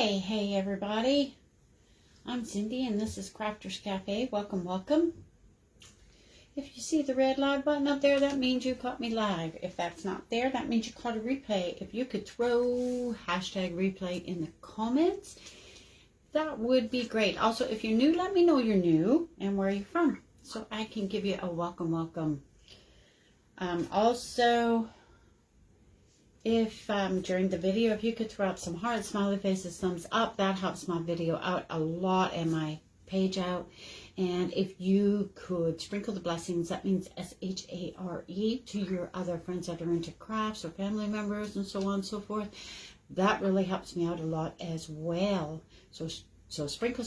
Hey everybody. I'm Cindy and this is Crafters Cafe. Welcome. If you see the red live button up there, that means you caught me live. If that's not there, that means you caught a replay. If you could throw hashtag replay in the comments, that would be great. Also, if you're new, let me know you're new and where you're from so I can give you a welcome. Also, if during the video, if you could throw up some hearts, smiley faces, thumbs up, that helps my video out a lot and my page out. And if you could sprinkle the blessings, that means S-H-A-R-E, to your other friends that are into crafts or family members and so on and so forth. That really helps me out a lot as well. So sprinkle.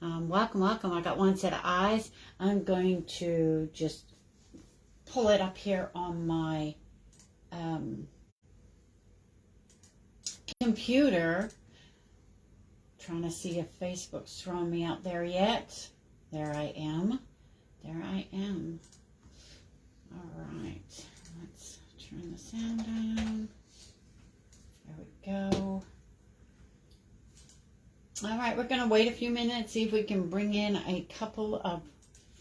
Welcome. I got one set of eyes. I'm going to just pull it up here on my computer, trying to see if Facebook's thrown me out there yet. There I am. All right, let's turn the sound down. There we go. All right, we're going to wait a few minutes, see if we can bring in a couple of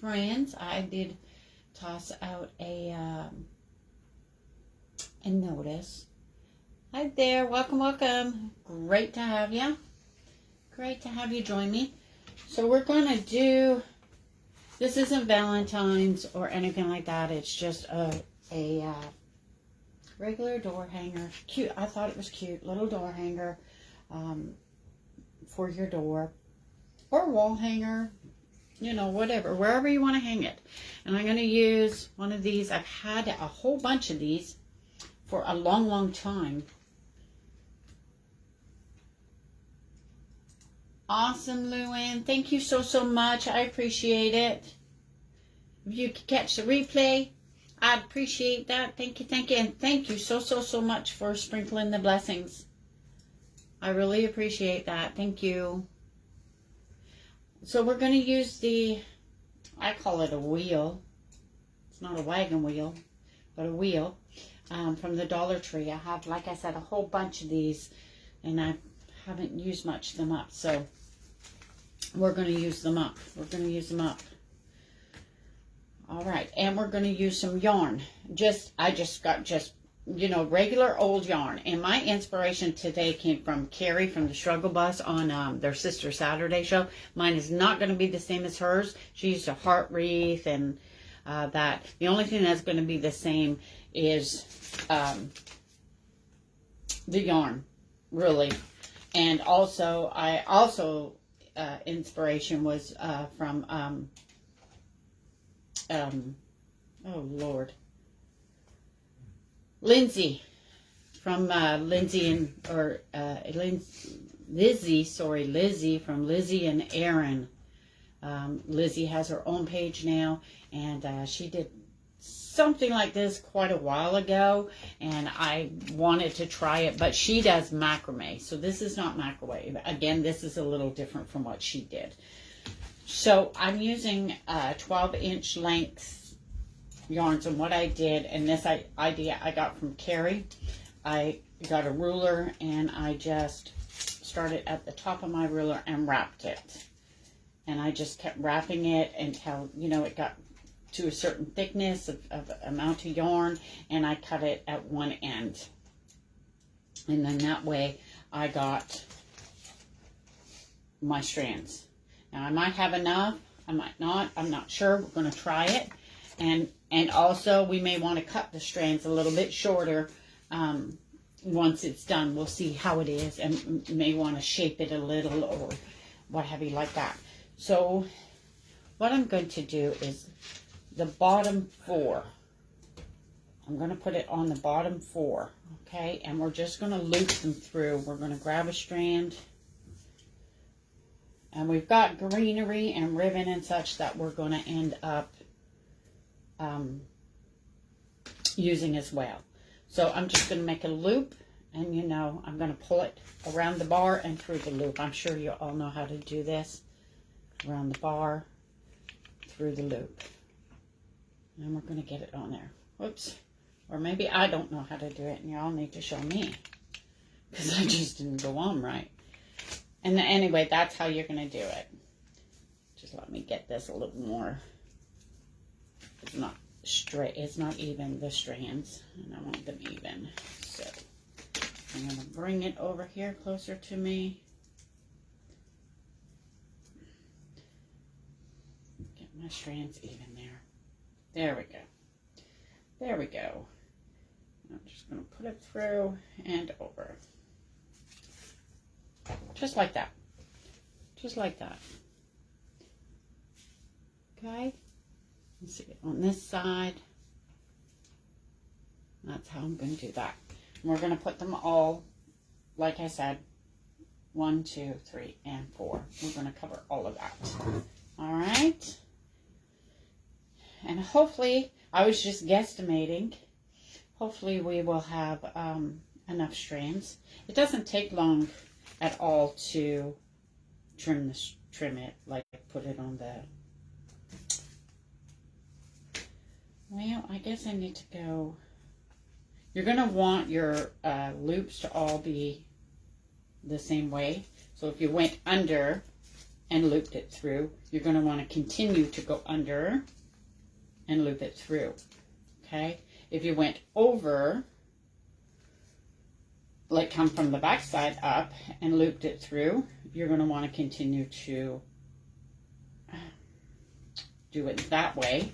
friends. I did toss out a notice. Hi there, welcome. Great to have you. Great to have you join me. So we're going to do, this isn't Valentine's or anything like that. It's just a regular door hanger. Cute. I thought it was cute. Little door hanger for your door or wall hanger. You know, whatever, wherever you want to hang it. And I'm going to use one of these. I've had a whole bunch of these for a long time. Awesome, Luann. Thank you so much. I appreciate it. If you could catch the replay, I'd appreciate that. Thank you. And thank you so much for sprinkling the blessings. I really appreciate that. Thank you. So we're going to use I call it a wheel. It's not a wagon wheel, but a wheel. From the Dollar Tree. I have, like I said, a whole bunch of these, and I haven't used much of them up, so we're going to use them up. All right, and we're going to use some yarn. I just got regular old yarn, and my inspiration today came from Carrie from the Struggle Bus on their Sister Saturday show. Mine is not going to be the same as hers. She used a heart wreath and that. The only thing that's going to be the same is the yarn, really. And also, inspiration was from Lindsay, from Lizzie from Lizzie and Aaron. Lizzie has her own page now, and she did something like this quite a while ago, and I wanted to try it, but she does macrame, so this is not microwave. Again, this is a little different from what she did. So I'm using 12-inch length yarns, and what I did, and this idea I got from Carrie, I got a ruler, and I just started at the top of my ruler and wrapped it, and I just kept wrapping it until, it got to a certain thickness of amount of yarn, and I cut it at one end. And then that way I got my strands. Now I might have enough, I might not, I'm not sure. We're going to try it. And also we may want to cut the strands a little bit shorter once it's done. We'll see how it is, and may want to shape it a little or what have you like that. So what I'm going to do is the bottom 4. I'm going to put it on the bottom 4, okay? And we're just going to loop them through. We're going to grab a strand. And we've got greenery and ribbon and such that we're going to end up using as well. So I'm just going to make a loop, and I'm going to pull it around the bar and through the loop. I'm sure you all know how to do this. Around the bar, through the loop. And we're going to get it on there. Whoops. Or maybe I don't know how to do it, and y'all need to show me. because I just didn't go on right. And anyway, that's how you're going to do it. Just let me get this a little more. It's not straight. It's not even, the strands. And I want them even. So I'm going to bring it over here closer to me. Get my strands even there. There we go. There we go. I'm just going to put it through and over. Just like that. Just like that. Okay. Let's see, on this side. That's how I'm going to do that. And we're going to put them all, like I said, 1, 2, 3, and 4. We're going to cover all of that. All right. And hopefully, I was just guesstimating. Hopefully we will have enough strands. It doesn't take long at all to trim it, like put it on the. Well, I guess I need to go. You're going to want your loops to all be the same way. So if you went under and looped it through, you're going to want to continue to go under and loop it through. Okay? If you went over, like come from the back side up and looped it through, you're going to want to continue to do it that way.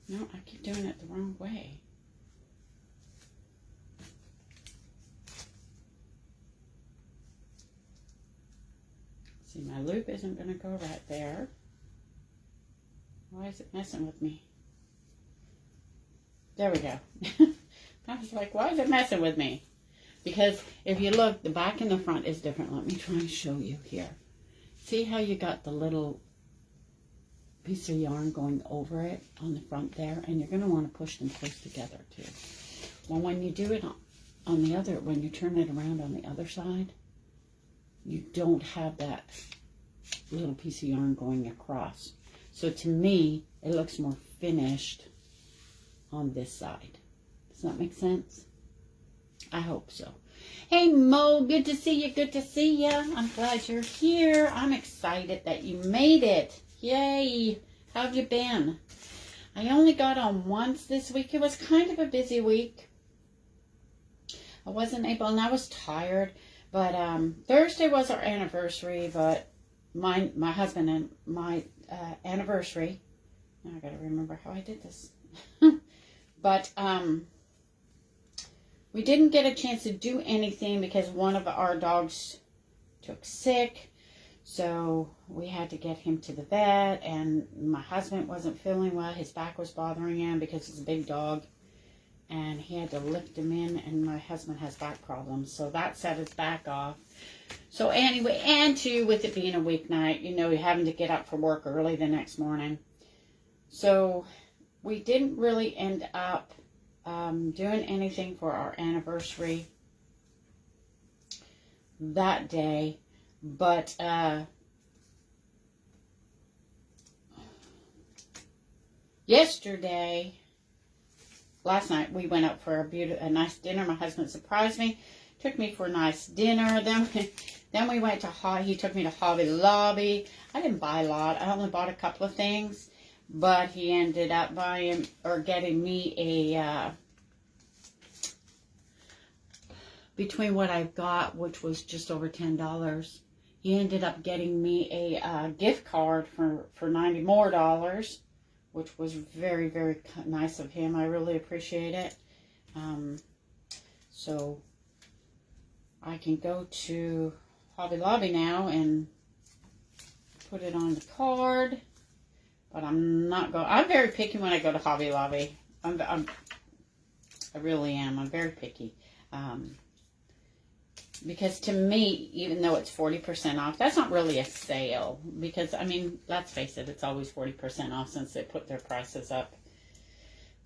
No, I keep doing it the wrong way. See, my loop isn't going to go right there. Why is it messing with me? There we go. I was like, why is it messing with me? Because if you look, the back and the front is different. Let me try and show you here. See how you got the little piece of yarn going over it on the front there? And you're going to want to push them close together too. Well, when you do it on the other, when you turn it around on the other side, you don't have that little piece of yarn going across. So to me, it looks more finished on this side. Does that make sense? I hope so. Hey Mo, good to see you. Good to see you. I'm glad you're here. I'm excited that you made it. Yay. How have you been? I only got on once this week. It was kind of a busy week. I wasn't able, and I was tired. But Thursday was our anniversary, but my husband and my anniversary. Now I gotta remember how I did this. But we didn't get a chance to do anything because one of our dogs took sick. So we had to get him to the vet, and my husband wasn't feeling well. His back was bothering him because it's a big dog, and he had to lift him in, and my husband has back problems. So that set his back off. So anyway, and too, with it being a weeknight, you know, you're having to get up for work early the next morning. So we didn't really end up doing anything for our anniversary that day. But last night, we went out for a nice dinner. My husband surprised me, took me for a nice dinner. Then we went to he took me to Hobby Lobby. I didn't buy a lot. I only bought a couple of things, but he ended up getting me a between what I got, which was just over $10. He ended up getting me a gift card for $90 more, which was very, very nice of him. I really appreciate it. So I can go to Hobby Lobby now and put it on the card. But I'm not going. I'm very picky when I go to Hobby Lobby. I really am. I'm very picky. Because to me, even though it's 40% off, that's not really a sale. Because, I mean, let's face it, it's always 40% off since they put their prices up.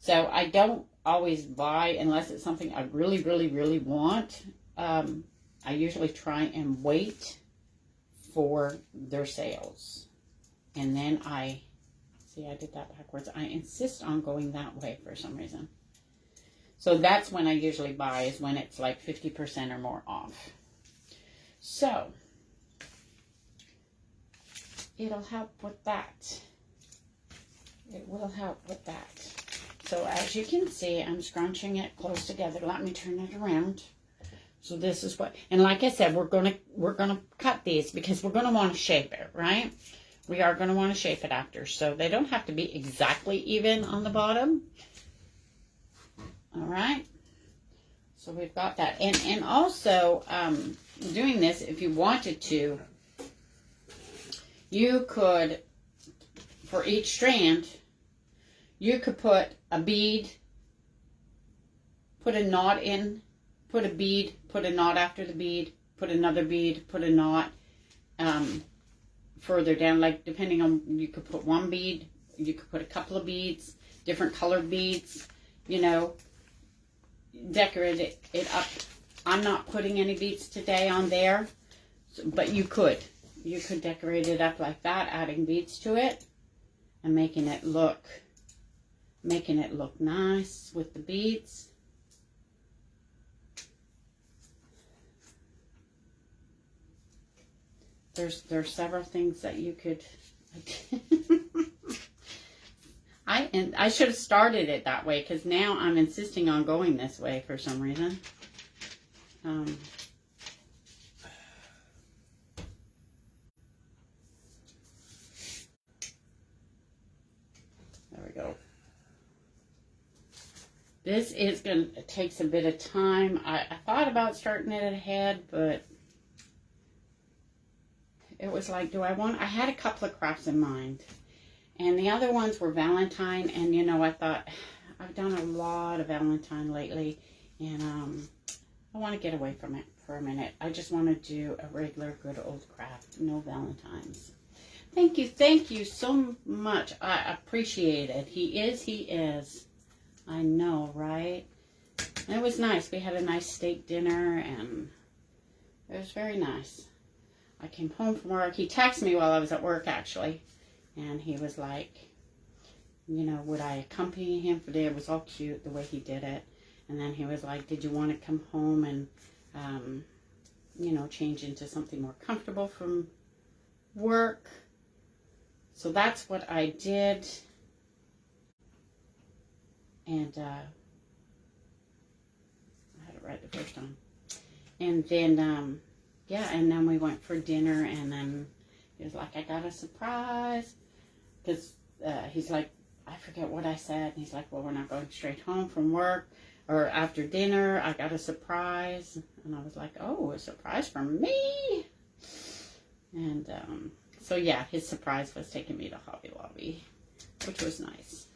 So I don't always buy unless it's something I really, really, really want. I usually try and wait for their sales. And then I did that backwards. I insist on going that way for some reason. So that's when I usually buy, is when it's like 50% or more off. So it'll help with that. It will help with that. So as you can see, I'm scrunching it close together. Let me turn it around. So this is what, and like I said, we're gonna cut these because we're gonna want to shape it, right? We are gonna want to shape it after, so they don't have to be exactly even on the bottom. All right. So we've got that, and also doing this, if you wanted to, you could, for each strand, you could put a bead, put a knot in, put a bead, put a knot after the bead, put another bead, put a knot further down, like depending on, you could put one bead, you could put a couple of beads, different colored beads, you know, decorate it up. I'm not putting any beads today on there, but you could decorate it up like that, adding beads to it and making it look nice with the beads. There's several things that you could I should have started it that way, because now I'm insisting on going this way for some reason. There we go. This is going to take a bit of time. I thought about starting it ahead, but it was like, I had a couple of crafts in mind. And the other ones were Valentine. And, you know, I thought, I've done a lot of Valentine lately. And I want to get away from it for a minute. I just want to do a regular good old craft. No Valentines. Thank you so much. I appreciate it. He is. I know, right? And it was nice. We had a nice steak dinner, and it was very nice. I came home from work. He texted me while I was at work, actually. And he was like, you know, would I accompany him for the day? It was all cute the way he did it. And then he was like, did you want to come home and, you know, change into something more comfortable from work? So that's what I did. And I had it right the first time. And then, yeah, and then we went for dinner, and then he was like, I got a surprise. Because he's like, I forget what I said. And he's like, well, we're not going straight home from work or after dinner. I got a surprise. And I was like, oh, a surprise from me? And so, yeah, his surprise was taking me to Hobby Lobby, which was nice.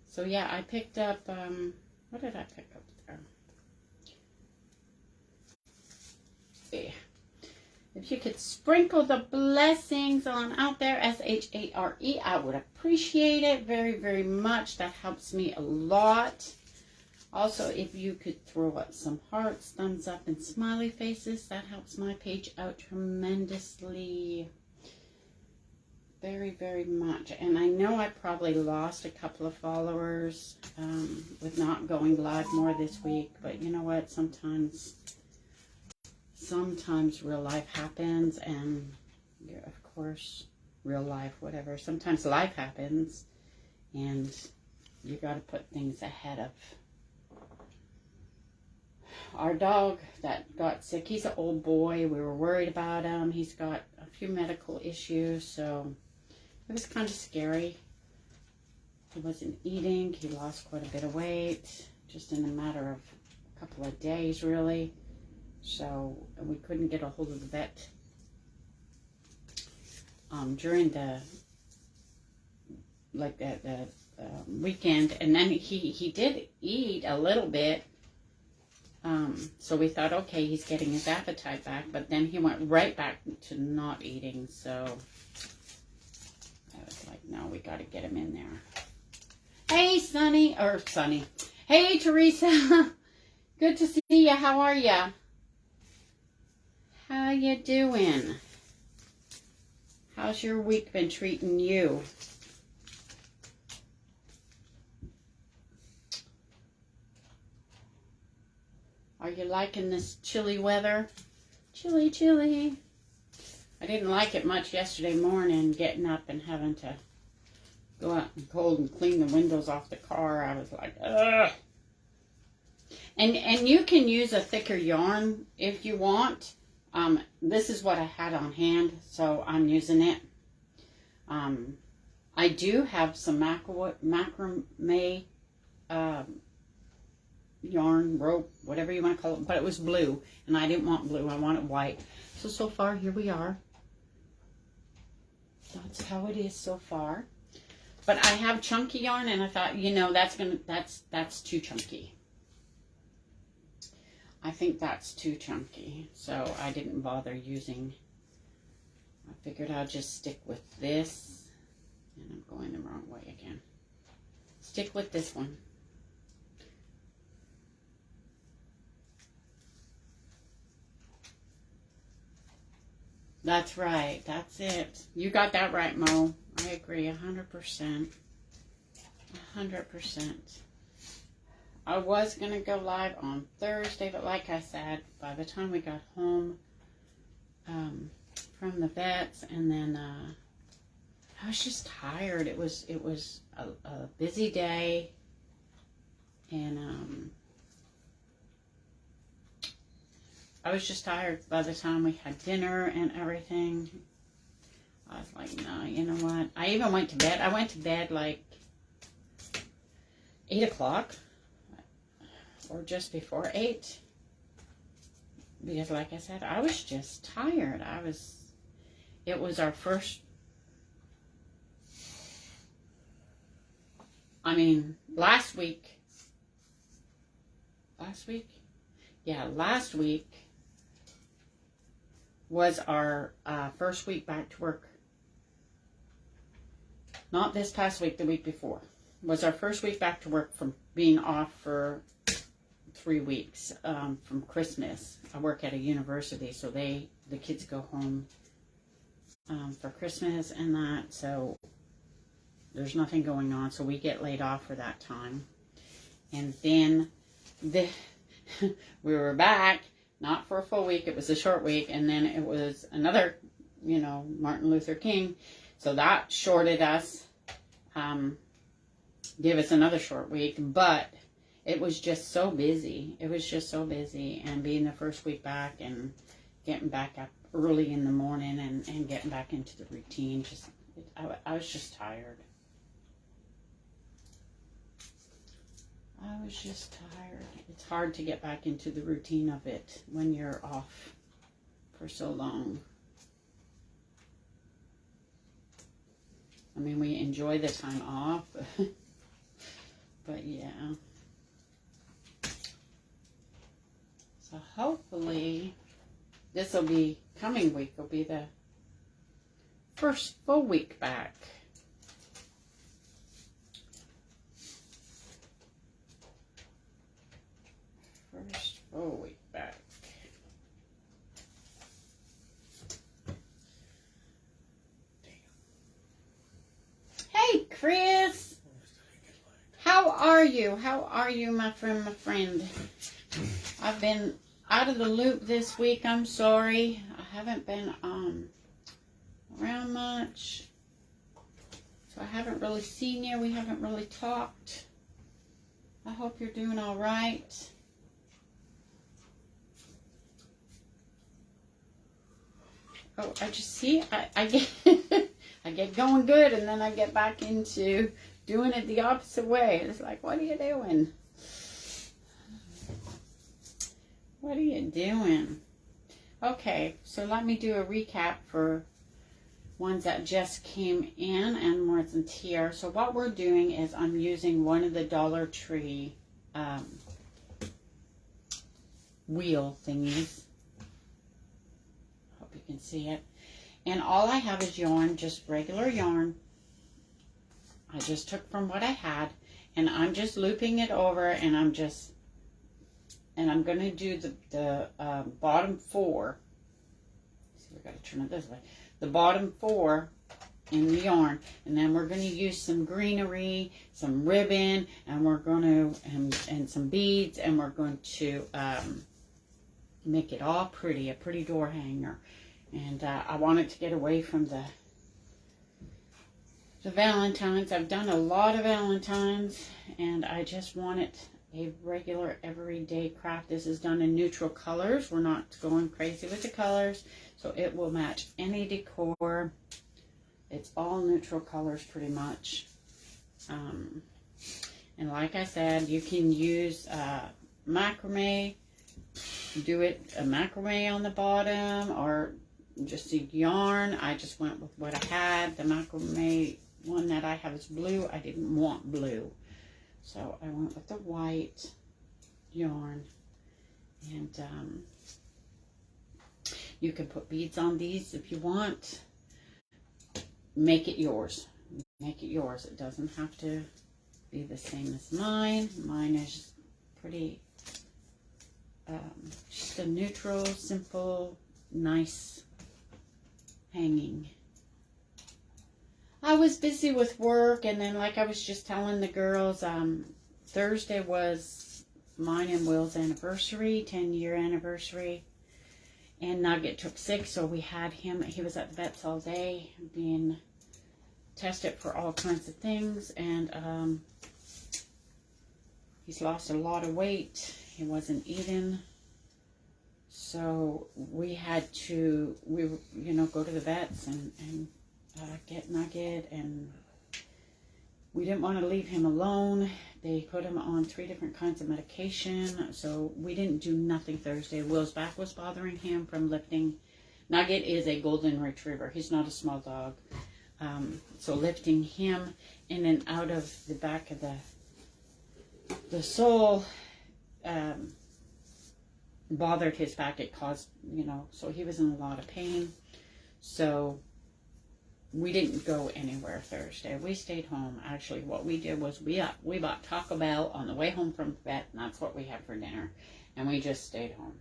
So, yeah, I picked up, what did I pick up there? Yeah. If you could sprinkle the blessings on out there, S-H-A-R-E, I would appreciate it very, very much. That helps me a lot. Also, if you could throw up some hearts, thumbs up, and smiley faces, that helps my page out tremendously. Very, very much. And I know I probably lost a couple of followers with not going live more this week. But you know what? Sometimes real life happens. And, yeah, of course, real life, whatever. Sometimes life happens. And you got to put things ahead of. Our dog that got sick, he's an old boy. We were worried about him. He's got a few medical issues, so it was kind of scary. He wasn't eating. He lost quite a bit of weight just in a matter of a couple of days, really. So we couldn't get a hold of the vet during the weekend. And then he did eat a little bit. So we thought, okay, he's getting his appetite back, but then he went right back to not eating. So I was like, no, we got to get him in there. Hey, Sonny. Hey, Teresa. Good to see you. How are you? How you doing? How's your week been treating you? Are you liking this chilly weather? Chilly, chilly. I didn't like it much yesterday morning, getting up and having to go out in the cold and clean the windows off the car. I was like, ugh. And you can use a thicker yarn if you want. This is what I had on hand, so I'm using it. I do have some macrame yarn, rope, whatever you want to call it, but it was blue, and I didn't want blue. I wanted white. So far, here we are. That's how it is so far. But I have chunky yarn, and I thought, you know, that's too chunky. I think that's too chunky, so I didn't bother using. I figured I'll just stick with this, and I'm going the wrong way again. Stick with this one. That's right. That's it. You got that right, Mo. I agree 100%. 100%. I was going to go live on Thursday, but like I said, by the time we got home from the vets, and then I was just tired. It was a busy day, and I was just tired by the time we had dinner and everything. I was like, no, you know what? I even went to bed. I went to bed like 8 o'clock or just before 8. Because like I said, I was just tired. It was our first, last week was our first week back to work. Not this past week, the week before. Was our first week back to work from being off for 3 weeks from Christmas. I work at a university, so the kids go home for Christmas and that, so there's nothing going on, so we get laid off for that time. And then we were back, not for a full week, it was a short week, and then it was another, Martin Luther King, so that shorted us, gave us another short week, but it was just so busy. It was just so busy, and being the first week back and getting back up early in the morning and getting back into the routine, I was just tired. I was just tired. It's hard to get back into the routine of it when you're off for so long. We enjoy the time off, but yeah. So hopefully this coming week will be the first full week back. First full week back. Hey, Chris. How are you? How are you, my friend? I've been out of the loop this week. I'm sorry. I haven't been around much. So I haven't really seen you. We haven't really talked. I hope you're doing all right. Oh, I just see, I get I get going good, and then I get back into doing it the opposite way. It's like, what are you doing? What are you doing? Okay, so let me do a recap for ones that just came in and wasn't here. So what we're doing is I'm using one of the Dollar Tree wheel thingies. Hope you can see it. And all I have is yarn, just regular yarn. I just took from what I had, and I'm just looping it over, and I'm going to do the bottom 4. See, we got to turn it this way. the bottom 4 in the yarn, and then we're going to use some greenery, some ribbon, and we're going to and some beads, and we're going to make it all pretty, a pretty door hanger. And I wanted to get away from the Valentines. I've done a lot of Valentines, and I just want it a regular everyday craft. This is done in neutral colors. We're not going crazy with the colors, so it will match any decor. It's all neutral colors pretty much. And like I said, you can use macrame. Do it a macrame on the bottom or just a yarn. I just went with what I had. The macrame one that I have is blue. I didn't want blue, so I went with the white yarn. And you can put beads on these if you want. Make it yours. Make it yours. It doesn't have to be the same as mine. Mine is pretty, just a neutral, simple, nice hanging. I was busy with work, and then like I was just telling the girls, Thursday was mine and Will's anniversary, 10-year anniversary. And Nugget took sick, so we had him. He was at the vets all day being tested for all kinds of things. And he's lost a lot of weight. He wasn't eating. So we had to, go to the vets and get Nugget. And we didn't want to leave him alone. They put him on 3 different kinds of medication, so we didn't do nothing Thursday. Will's back was bothering him from lifting. Nugget is a golden retriever. He's not a small dog. So lifting him in and out of the back of the sole bothered his back. It caused, so he was in a lot of pain. So we didn't go anywhere Thursday. We stayed home. Actually, what we did was we bought Taco Bell on the way home from the vet, and that's what we had for dinner. And we just stayed home.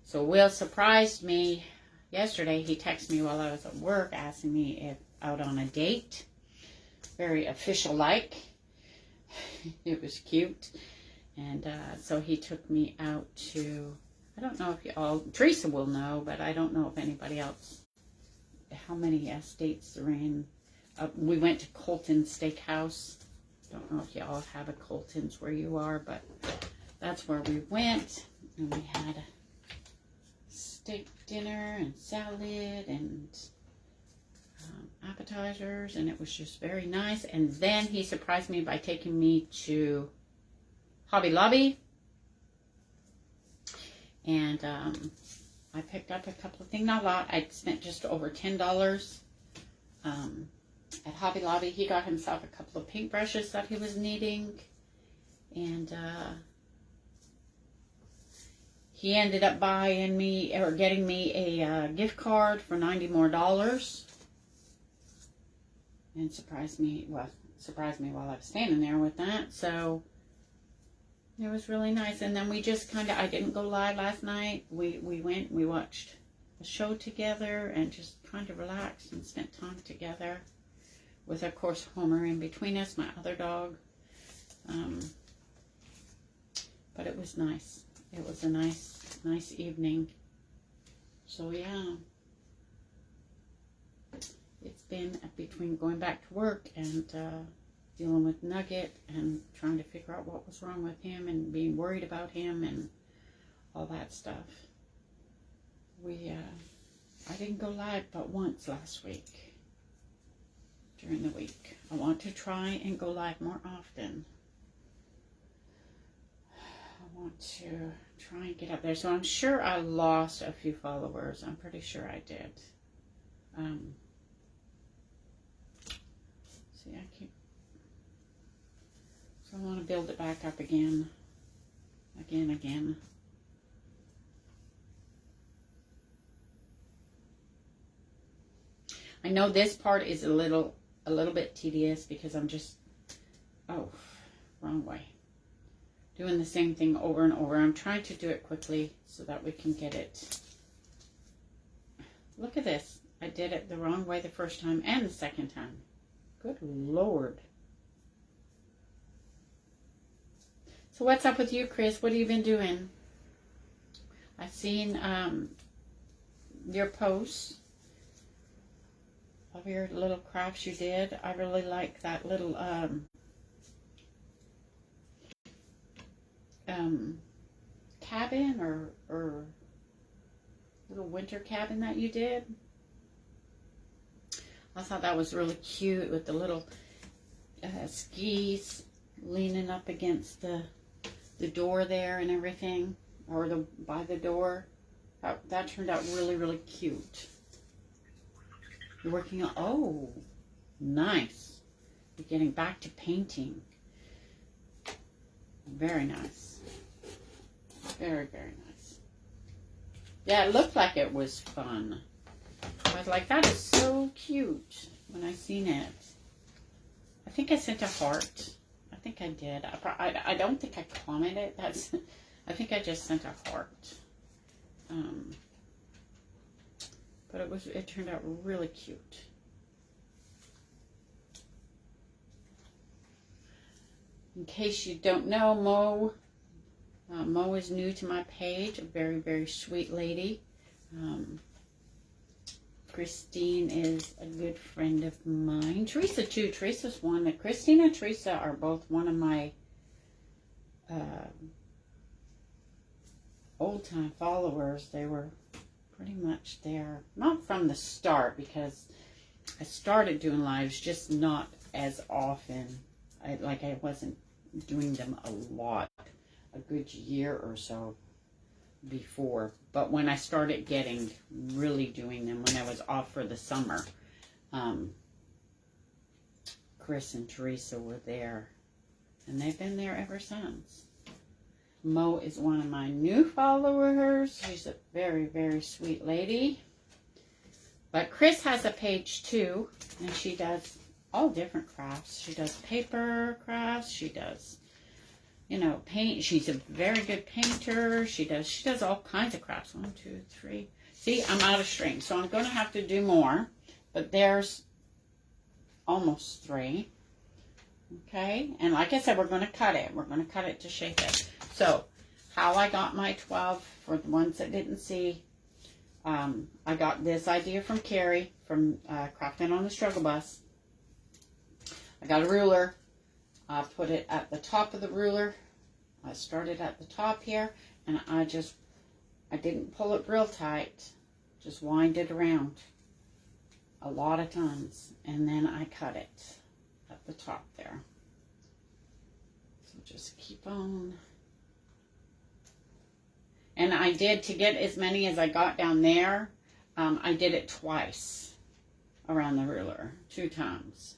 So Will surprised me yesterday. He texted me while I was at work asking me if out on a date. Very official-like. It was cute. And so he took me out to, I don't know if you all, Teresa will know, but I don't know if anybody else, how many states they're in. We went to Colton Steakhouse. Don't know if you all have a Colton's where you are, but that's where we went. And we had a steak dinner and salad and appetizers, and it was just very nice. And then he surprised me by taking me to Hobby Lobby. And I picked up a couple of things, not a lot. I spent just over $10 at Hobby Lobby. He got himself a couple of paintbrushes that he was needing. And he ended up buying me, or getting me a gift card for $90 more. And surprised me while I was standing there with that. So it was really nice. And then we just I didn't go live last night. We went, we watched a show together and just kind of relaxed and spent time together with, of course, Homer in between us, my other dog. But it was nice. It was a nice evening. So yeah, it's been between going back to work and dealing with Nugget and trying to figure out what was wrong with him and being worried about him and all that stuff. I didn't go live but once last week during the week. I want to try and go live more often. I want to try and get up there. So I'm sure I lost a few followers. I'm pretty sure I did. See, so I want to build it back up again. I know this part is a little bit tedious because I'm just, wrong way. Doing the same thing over and over. I'm trying to do it quickly so that we can get it. Look at this. I did it the wrong way the first time and the second time. Good Lord. So what's up with you, Chris? What have you been doing? I've seen your posts of your little crafts you did. I really like that little cabin or little winter cabin that you did. I thought that was really cute with the little skis leaning up against the door there and everything, or by the door. That turned out really, really cute. You're working on, oh, nice. You're getting back to painting. Very nice. Very, very nice. Yeah, it looked like it was fun. I was like, that is so cute when I seen it. I think I sent a heart. I think I did. I don't think I commented. I think I just sent a heart. But it turned out really cute. In case you don't know, Mo is new to my page. A very, very sweet lady. Christine is a good friend of mine. Teresa too. Teresa's one. Christine and Teresa are both one of my old-time followers. They were pretty much there, not from the start, because I started doing lives, just not as often. I wasn't doing them a lot, a good year or so before. But when I started getting really doing them, when I was off for the summer, Chris and Teresa were there, and they've been there ever since. Mo is one of my new followers. She's a very, very sweet lady. But Chris has a page too, and she does all different crafts. She does paper crafts. She does, paint. She's a very good painter. She does all kinds of crafts. 1, 2, 3. See, I'm out of string, so I'm going to have to do more. But there's almost 3. Okay, and like I said, we're going to cut it. We're going to cut it to shape it. So, how I got my 12, for the ones that didn't see, I got this idea from Carrie, from Crafting on the Struggle Bus. I got a ruler. I put it at the top of the ruler. I started at the top here, and I didn't pull it real tight. Just wind it around a lot of times, and then I cut it at the top there. So just keep on. And I did, to get as many as I got down there, I did it twice around the ruler, 2 times.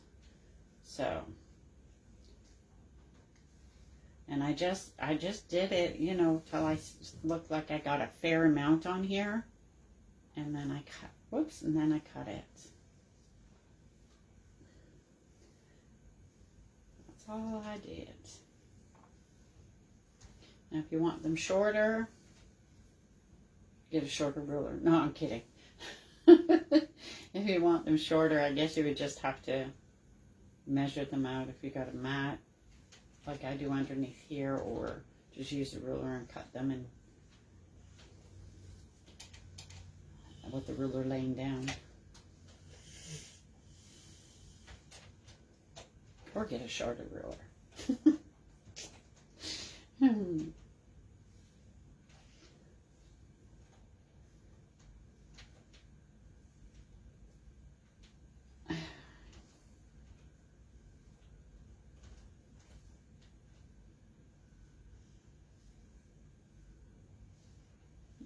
So, and I just did it, till I looked like I got a fair amount on here. And then I cut, and then I cut it. That's all I did. Now, if you want them shorter, get a shorter ruler. No, I'm kidding. If you want them shorter, I guess you would just have to measure them out if you got a mat, like I do underneath here, or just use a ruler and cut them and with the ruler laying down. Or get a shorter ruler.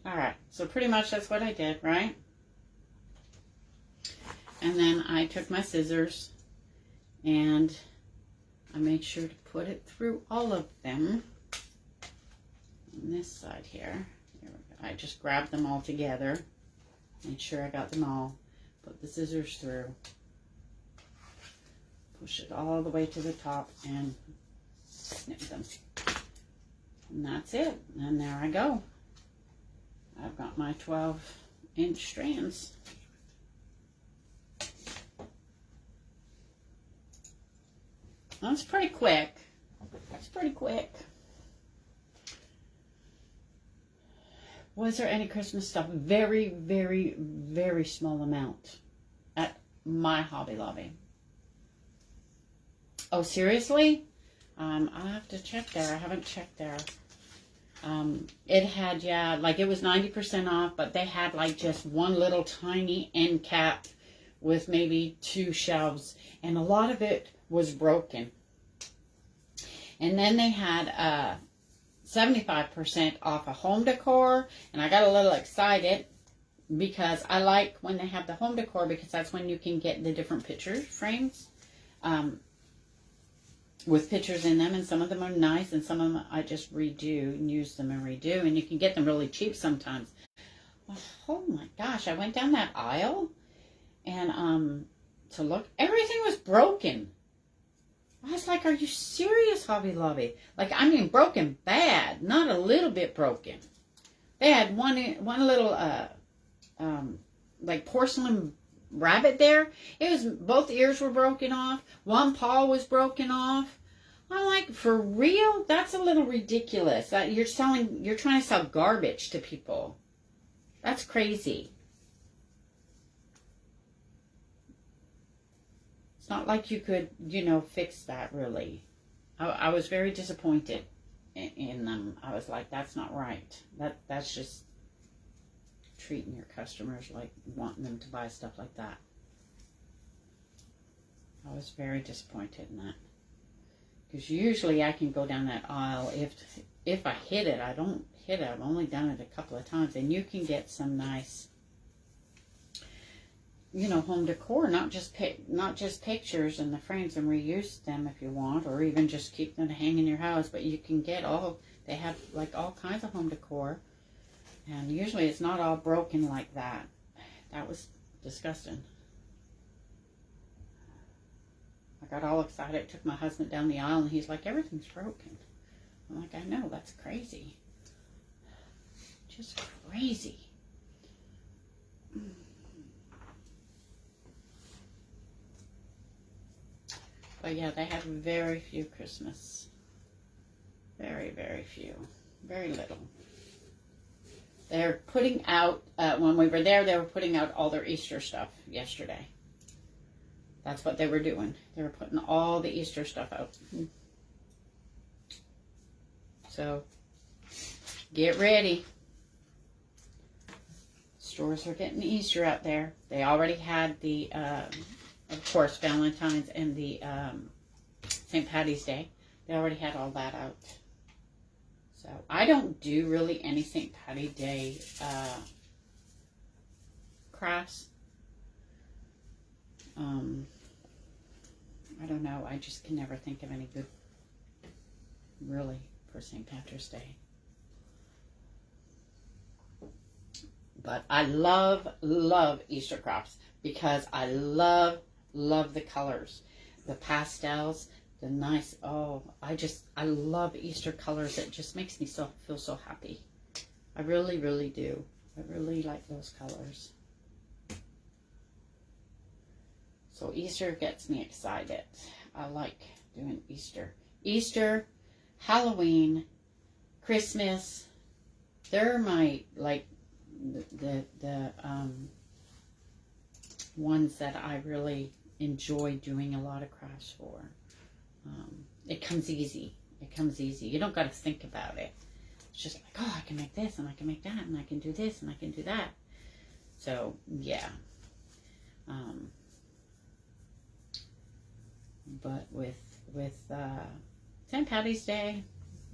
Alright, so pretty much that's what I did, right? And then I took my scissors and I made sure to put it through all of them. On this side here. There we go. I just grabbed them all together. Made sure I got them all. Put the scissors through. Push it all the way to the top and snip them. And that's it. And there I go. I've got my 12-inch strands. That's pretty quick. That's pretty quick. Was there any Christmas stuff? Very, very, very small amount at my Hobby Lobby. Oh, seriously? I'll have to check there. I haven't checked there. It had, yeah, like it was 90% off, but they had like just one little tiny end cap with maybe 2 shelves, and a lot of it was broken. And then they had 75% off of home decor, and I got a little excited because I like when they have the home decor, because that's when you can get the different picture frames with pictures in them, and some of them are nice, and some of them I just redo and use them and redo, and you can get them really cheap sometimes. Oh my gosh, I went down that aisle and to look, everything was broken. I was like, are you serious, Hobby Lobby? Like, I mean, broken bad, not a little bit broken. They had one little like porcelain rabbit there. It was, both ears were broken off. One paw was broken off. I'm like, for real? That's a little ridiculous. You're trying to sell garbage to people. That's crazy. It's not like you could, fix that really. I was very disappointed in them. I was like, that's not right. That's just treating your customers like wanting them to buy stuff like that. I was very disappointed in that. Because usually I can go down that aisle. If I hit it, I don't hit it. I've only done it a couple of times. And you can get some nice, home decor. Not just pictures in the frames, and reuse them if you want. Or even just keep them to hang in your house. But you can get they have like all kinds of home decor. And usually it's not all broken like that. That was disgusting. I got all excited. Took my husband down the aisle, and he's like, everything's broken. I'm like, I know, that's crazy. Just crazy. But yeah, they have very few Christmas. Very, very few. Very little. They're putting out, when we were there, they were putting out all their Easter stuff yesterday. That's what they were doing. They were putting all the Easter stuff out. So, get ready. Stores are getting Easter out there. They already had the, of course, Valentine's and the St. Patty's Day. They already had all that out. So, I don't do really any St. Patty's Day crafts. I don't know. I just can never think of any good, really, for St. Patrick's Day. But I love Easter crafts because I love the colors. The pastels, the nice, I love Easter colors. It just makes me feel so happy. I really, really do. I really like those colors. So Easter gets me excited. I like doing Easter. Easter, Halloween, Christmas, they're my, like, the ones that I really enjoy doing a lot of crafts for. It comes easy. It comes easy. You don't got to think about it. It's just like, oh, I can make this, and I can make that, and I can do this, and I can do that. So, yeah. But with St. Patty's Day,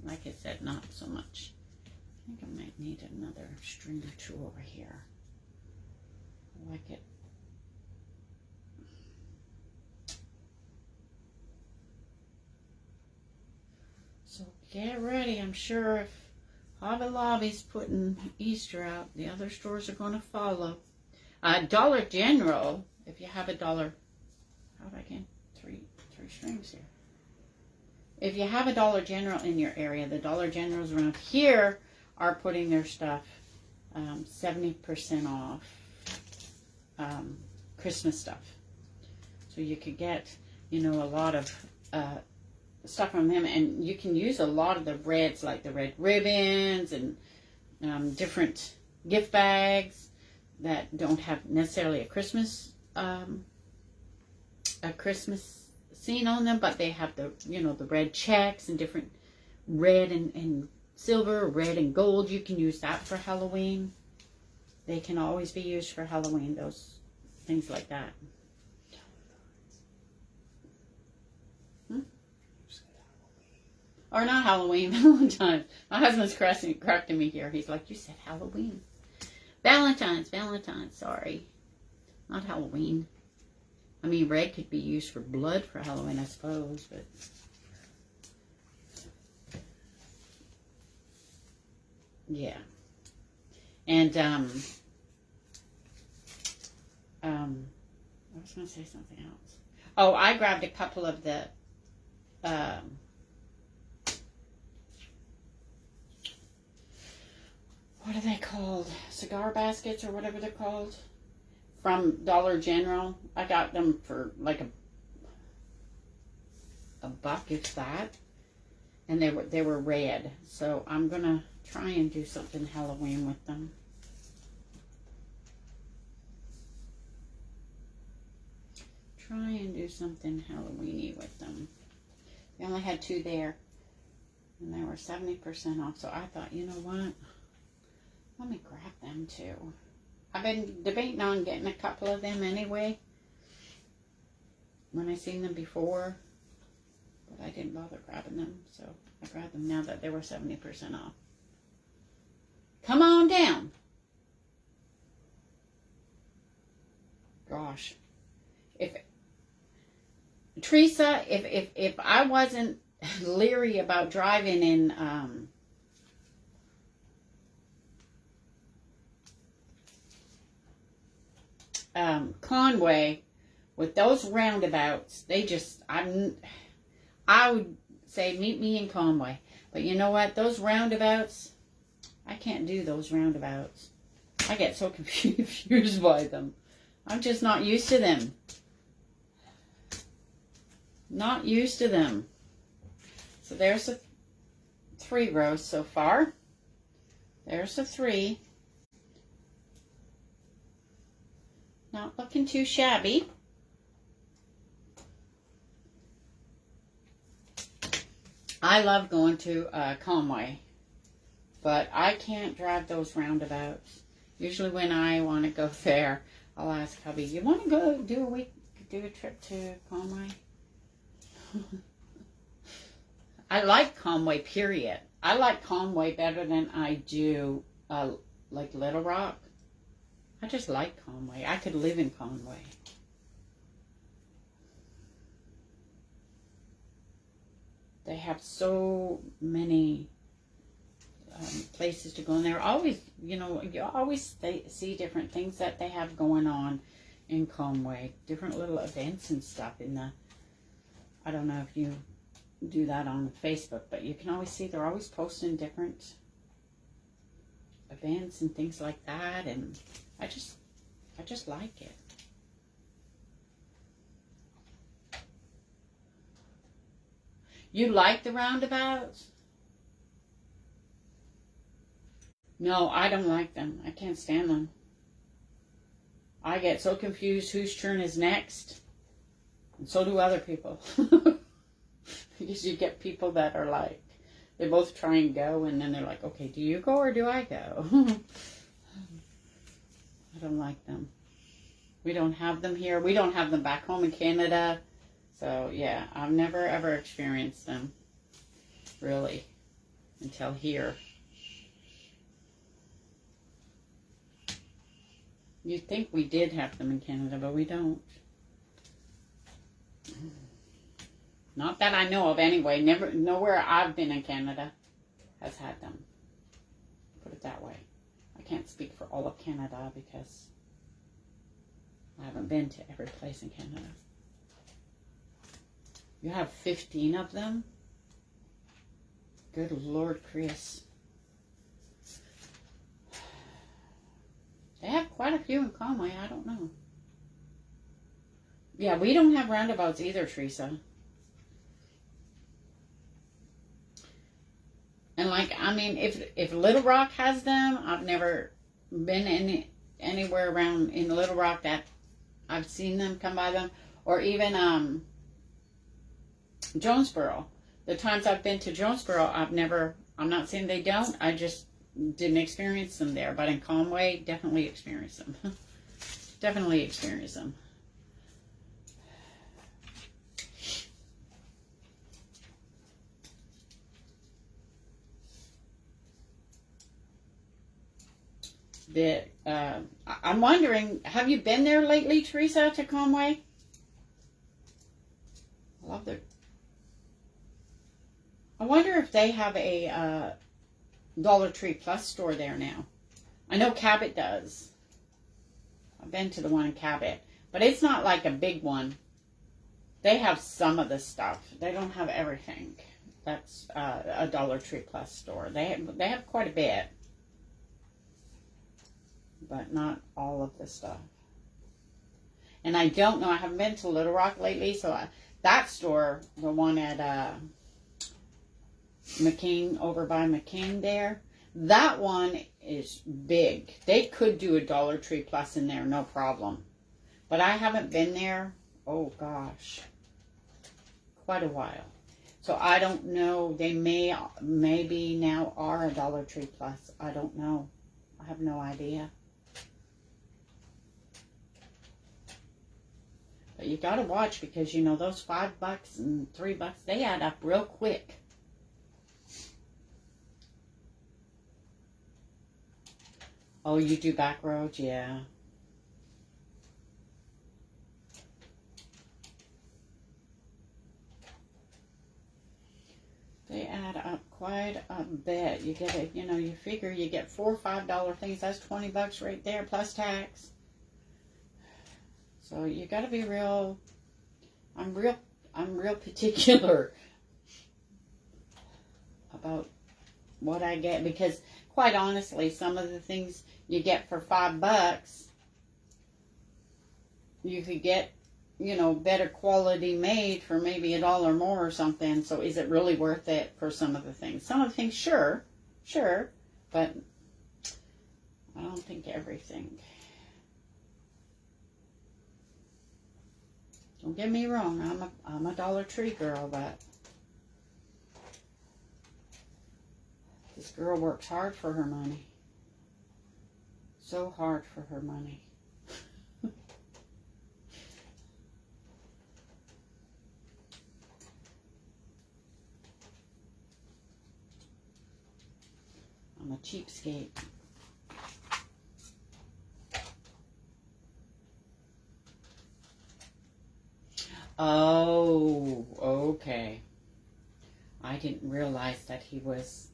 like I said, not so much. I think I might need another string or two over here. I like it. So get ready. I'm sure if Hobby Lobby's putting Easter out, the other stores are going to follow. Dollar General, if you have a dollar, how do I get three strings here? If you have a Dollar General in your area, the Dollar Generals around here are putting their stuff 70% off Christmas stuff. So you could get, a lot of stuff from them, and you can use a lot of the reds, like the red ribbons and different gift bags that don't have necessarily a Christmas scene on them, but they have the, you know, the red checks and different red and silver, red and gold. You can use that for Halloween. They can always be used for Halloween, those things like that. Or not Halloween, Valentine's. My husband's correcting me here. He's like, you said Halloween. Valentine's, sorry. Not Halloween. I mean, red could be used for blood for Halloween, I suppose, but... yeah. And, I was going to say something else. Oh, I grabbed a couple of the, what are they called? Cigar baskets or whatever they're called. From Dollar General. I got them for like a buck, if that. And they were red. So I'm going to try and do something Halloween with them. Try and do something Halloweeny with them. They only had 2 there. And they were 70% off. So I thought, you know what? Let me grab them too. I've been debating on getting a couple of them anyway. When I seen them before. But I didn't bother grabbing them. So I grabbed them now that they were 70% off. Come on down. Gosh. Teresa, if I wasn't leery about driving in Conway with those roundabouts, I would say meet me in Conway. But you know what? Those roundabouts, I can't do those roundabouts. I get so confused by them. I'm just not used to them. Not used to them. So there's the 3 rows so far. There's the 3. Not looking too shabby. I love going to Conway, but I can't drive those roundabouts. Usually when I want to go there, I'll ask hubby, you want to go do a trip to Conway? I like Conway, period. I like Conway better than I do like Little Rock. I just like Conway. I could live in Conway. They have so many places to go, and they're always, you know, you always see different things that they have going on in Conway. Different little events and stuff in the, I don't know if you do that on Facebook, but you can always see they're always posting different events and things like that, and I just like it. You like the roundabouts? No, I don't like them. I can't stand them. I get so confused whose turn is next. And so do other people. Because you get people that are like, they both try and go, and then they're like, okay, do you go or do I go? I don't like them. We don't have them here. We don't have them back home in Canada. So, yeah, I've never ever experienced them, really, until here. You'd think we did have them in Canada, but we don't. Not that I know of anyway. Nowhere I've been in Canada has had them. Put it that way. I can't speak for all of Canada because I haven't been to every place in Canada. You have 15 of them? Good Lord, Chris. They have quite a few in Conway. I don't know. Yeah, we don't have roundabouts either, Teresa. And like, I mean, if Little Rock has them, I've never been anywhere around in Little Rock that I've seen them come by them, or even Jonesboro. The times I've been to Jonesboro, I'm not saying they don't, I just didn't experience them there. But in Conway, definitely experience them. Definitely experience them. I'm wondering, have you been there lately, Teresa, to Conway? I love their... I wonder if they have a Dollar Tree Plus store there now. I know Cabot does. I've been to the one in Cabot, but it's not like a big one. They have some of the stuff. They don't have everything. That's a Dollar Tree Plus store. They have quite a bit, but not all of the stuff. And I don't know. I haven't been to Little Rock lately, so that store, the one at McCain, over by McCain there, that one is big. They could do a Dollar Tree Plus in there, no problem. But I haven't been there, oh gosh, quite a while. So I don't know. They maybe now are a Dollar Tree Plus. I don't know. I have no idea. But you got to watch, because you know those $5 and $3, they add up real quick. Oh, you do back roads? Yeah. They add up quite a bit. You get it, you know, you figure you get $4 or $5 things. That's $20 right there, plus tax. So you got to be real. I'm real particular about what I get, because quite honestly, some of the things you get for $5, you could get, you know, better quality made for maybe $1 more or something. So is it really worth it for some of the things? Some of the things, sure, but I don't think everything. Don't get me wrong, I'm a Dollar Tree girl, but this girl works hard for her money. So hard for her money. I'm a cheapskate. Oh, okay. I didn't realize that he was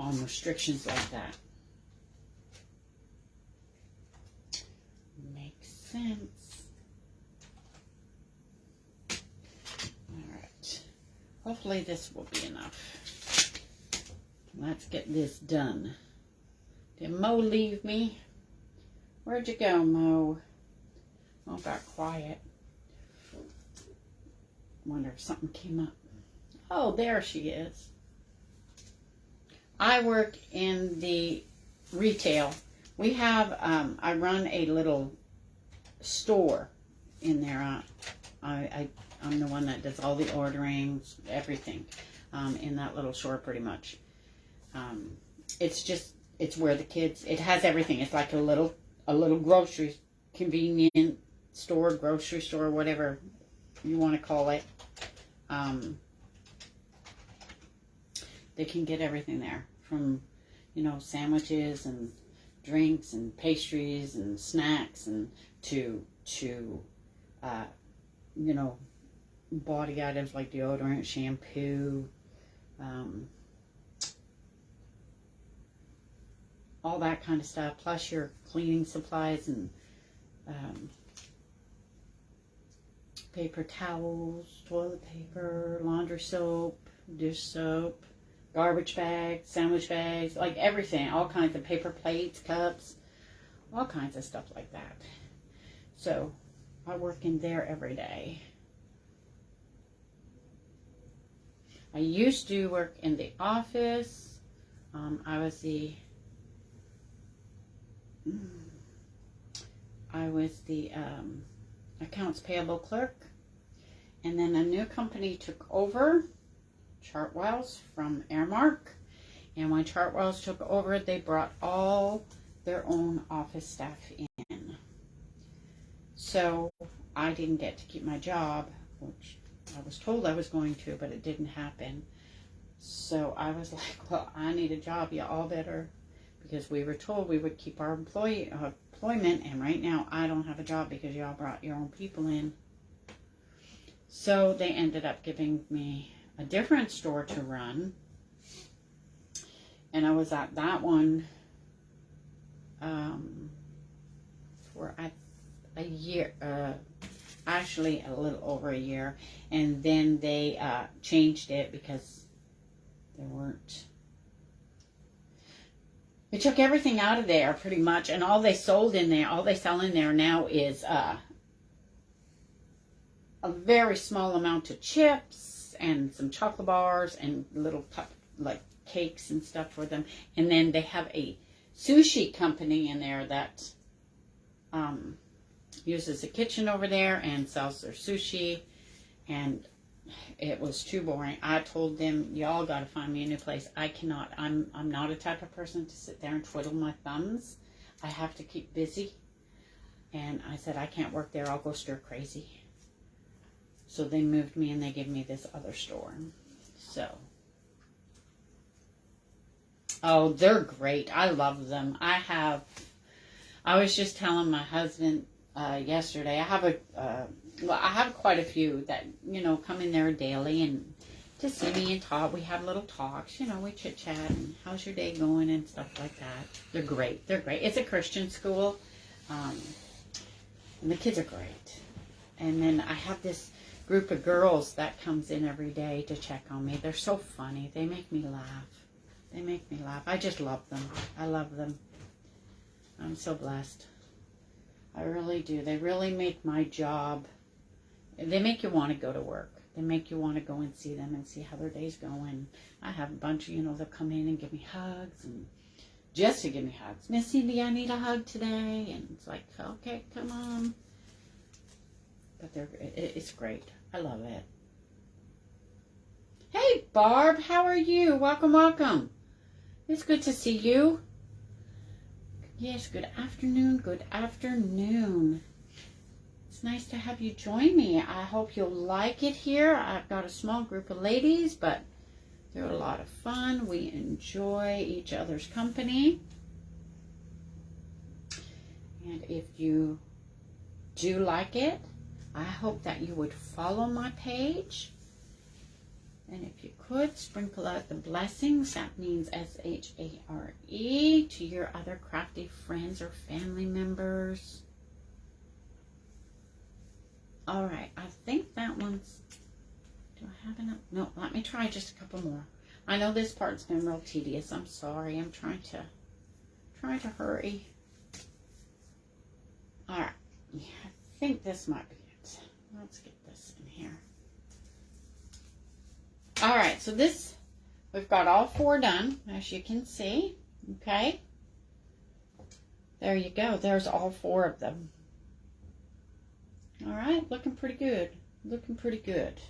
on restrictions like that. Makes sense. Alright. Hopefully this will be enough. Let's get this done. Did Mo leave me? Where'd you go, Mo? Mo got quiet. Wonder if something came up. Oh, there she is. I work in the retail. We have, I run a little store in there. I'm the one that does all the ordering, everything, in that little store pretty much. It's where the kids, it has everything. It's like a little grocery, convenient store, grocery store, whatever you want to call it. They can get everything there, from, you know, sandwiches and drinks and pastries and snacks, and to you know, body items like deodorant, shampoo, all that kind of stuff, plus your cleaning supplies and paper towels, toilet paper, laundry soap, dish soap, garbage bags, sandwich bags, like everything, all kinds of paper plates, cups, all kinds of stuff like that. So I work in there every day. I used to work in the office. I was the accounts payable clerk. And then a new company took over, Chartwells from Airmark. And when Chartwells took over, they brought all their own office staff in. So I didn't get to keep my job, which I was told I was going to, but it didn't happen. So I was like, well, I need a job. You all better, because we were told we would keep our employment, and right now I don't have a job because y'all brought your own people in. So they ended up giving me a different store to run. And I was at that one for a year, actually a little over a year. And then they changed it because they took everything out of there pretty much. And all they sell in there now is a very small amount of chips and some chocolate bars and little like cakes and stuff for them. And then they have a sushi company in there that uses a kitchen over there and sells their sushi. And it was too boring. I told them, y'all got to find me a new place. I cannot. I'm not a type of person to sit there and twiddle my thumbs. I have to keep busy. And I said, I can't work there. I'll go stir crazy. So they moved me and they gave me this other store. So, oh, they're great. I love them. I was just telling my husband yesterday, I have quite a few that, come in there daily and to see me and talk. We have little talks, we chit chat and how's your day going and stuff like that. They're great. They're great. It's a Christian school. And the kids are great. And then I have this group of girls that comes in every day to check on me. They're so funny. They make me laugh. I just love them. I love them. I'm so blessed. I really do. They really make my job. They make you want to go to work. They make you want to go and see them and see how their day's going. I have a bunch, they'll come in and give me hugs, and just to give me hugs. Miss Cindy, I need a hug today. And it's like, okay, come on. But it's great. I love it. Hey, Barb, how are you? Welcome, welcome. It's good to see you. Yes, good afternoon, good afternoon. It's nice to have you join me. I hope you'll like it here. I've got a small group of ladies, but they're a lot of fun. We enjoy each other's company. And if you do like it, I hope that you would follow my page. And if you could, sprinkle out the blessings. That means S-H-A-R-E to your other crafty friends or family members. All right, I think that one's... Do I have enough? No, let me try just a couple more. I know this part's been real tedious. I'm sorry. I'm trying to hurry. All right. Yeah, I think this might be it. Let's get this in here. All right, so we've got all 4 done, as you can see. Okay. There you go. There's all 4 of them. All right, looking pretty good. Looking pretty good.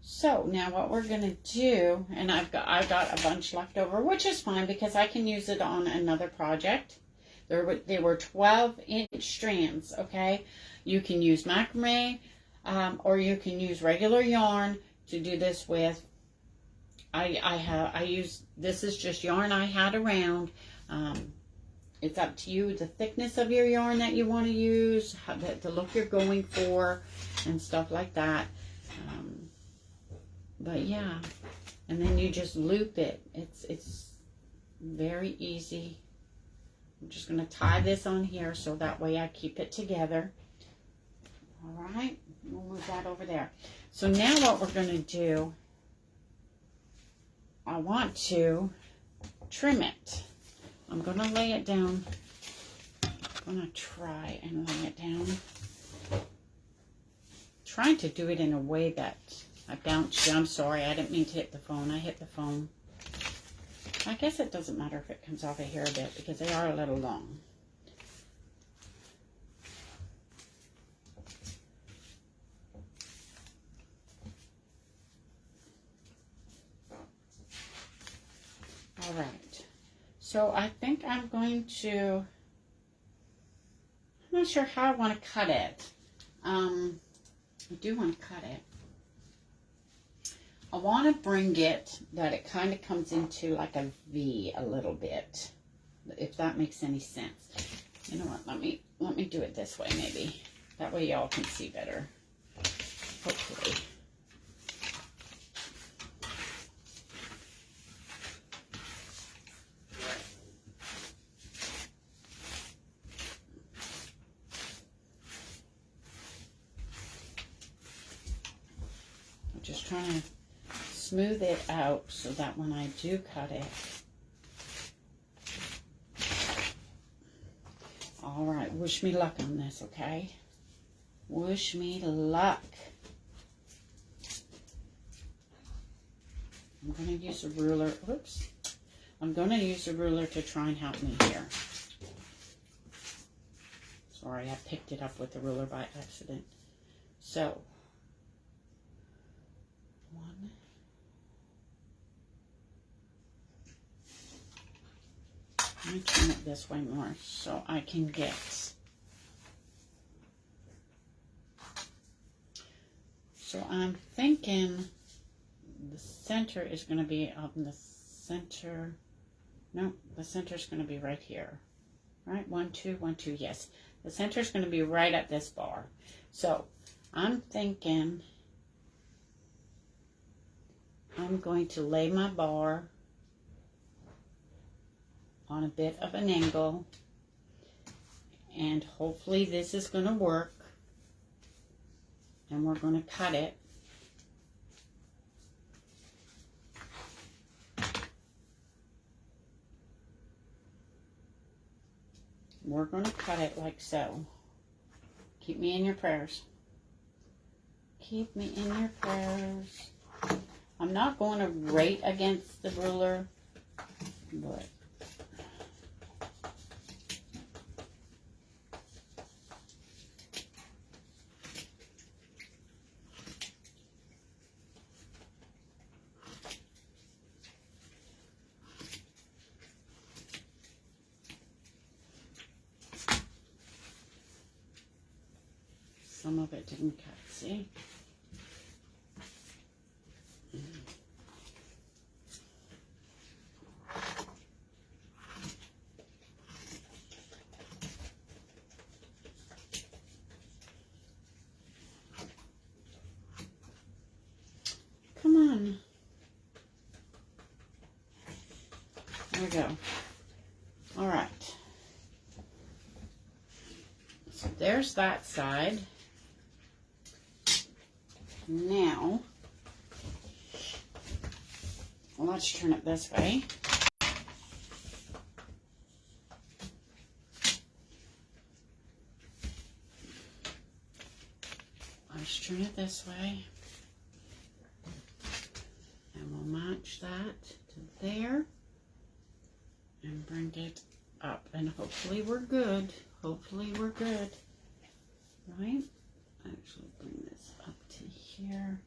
So now what we're gonna do, and I've got a bunch left over, which is fine because I can use it on another project. They were 12-inch strands. Okay, you can use macrame, or you can use regular yarn to do this with. This is just yarn I had around. It's up to you, the thickness of your yarn that you want to use, the look you're going for, and stuff like that. But yeah, and then you just loop it. It's very easy. I'm just going to tie this on here so that way I keep it together. All right, we'll move that over there. So now what we're going to do, I want to trim it. I'm going to lay it down. I'm going to try and lay it down. Trying to do it in a way that I bounced you. I'm sorry. I didn't mean to hit the phone. I hit the phone. I guess it doesn't matter if it comes off of here a bit because they are a little long. All right. So I think I'm going to, I'm not sure how I want to cut it. I do want to cut it. I want to bring it that it kind of comes into like a V a little bit, if that makes any sense. You know what? Let me do it this way maybe. That way y'all can see better. Hopefully. I'm just trying to smooth it out so that when I do cut it. All right, wish me luck on this, okay? Wish me luck. I'm going to use a ruler. Whoops. I'm going to use a ruler to try and help me here. Sorry, I picked it up with the ruler by accident. So, one. Let me turn it this way more so I can get. So I'm thinking the center is going to be up in the center. No, the center is going to be right here. Right? 1, 2, 1, 2. Yes. The center is going to be right at this bar. So I'm thinking I'm going to lay my bar on a bit of an angle, and hopefully this is going to work, and we're going to cut it. We're going to cut it like so. Keep me in your prayers. Keep me in your prayers. I'm not going to rate against the ruler, but some of it didn't cut, see? Come on. There we go. All right. So there's that side. Now, let's turn it this way. Let's turn it this way. And we'll match that to there. And bring it up. And hopefully we're good. Hopefully we're good. Right? Actually bring this up to here.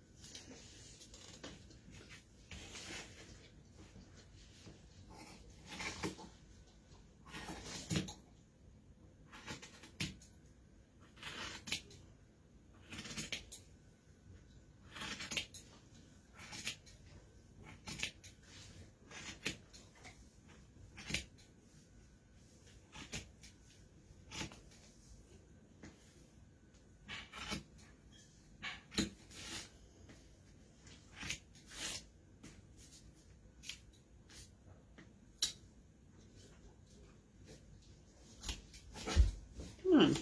Come on.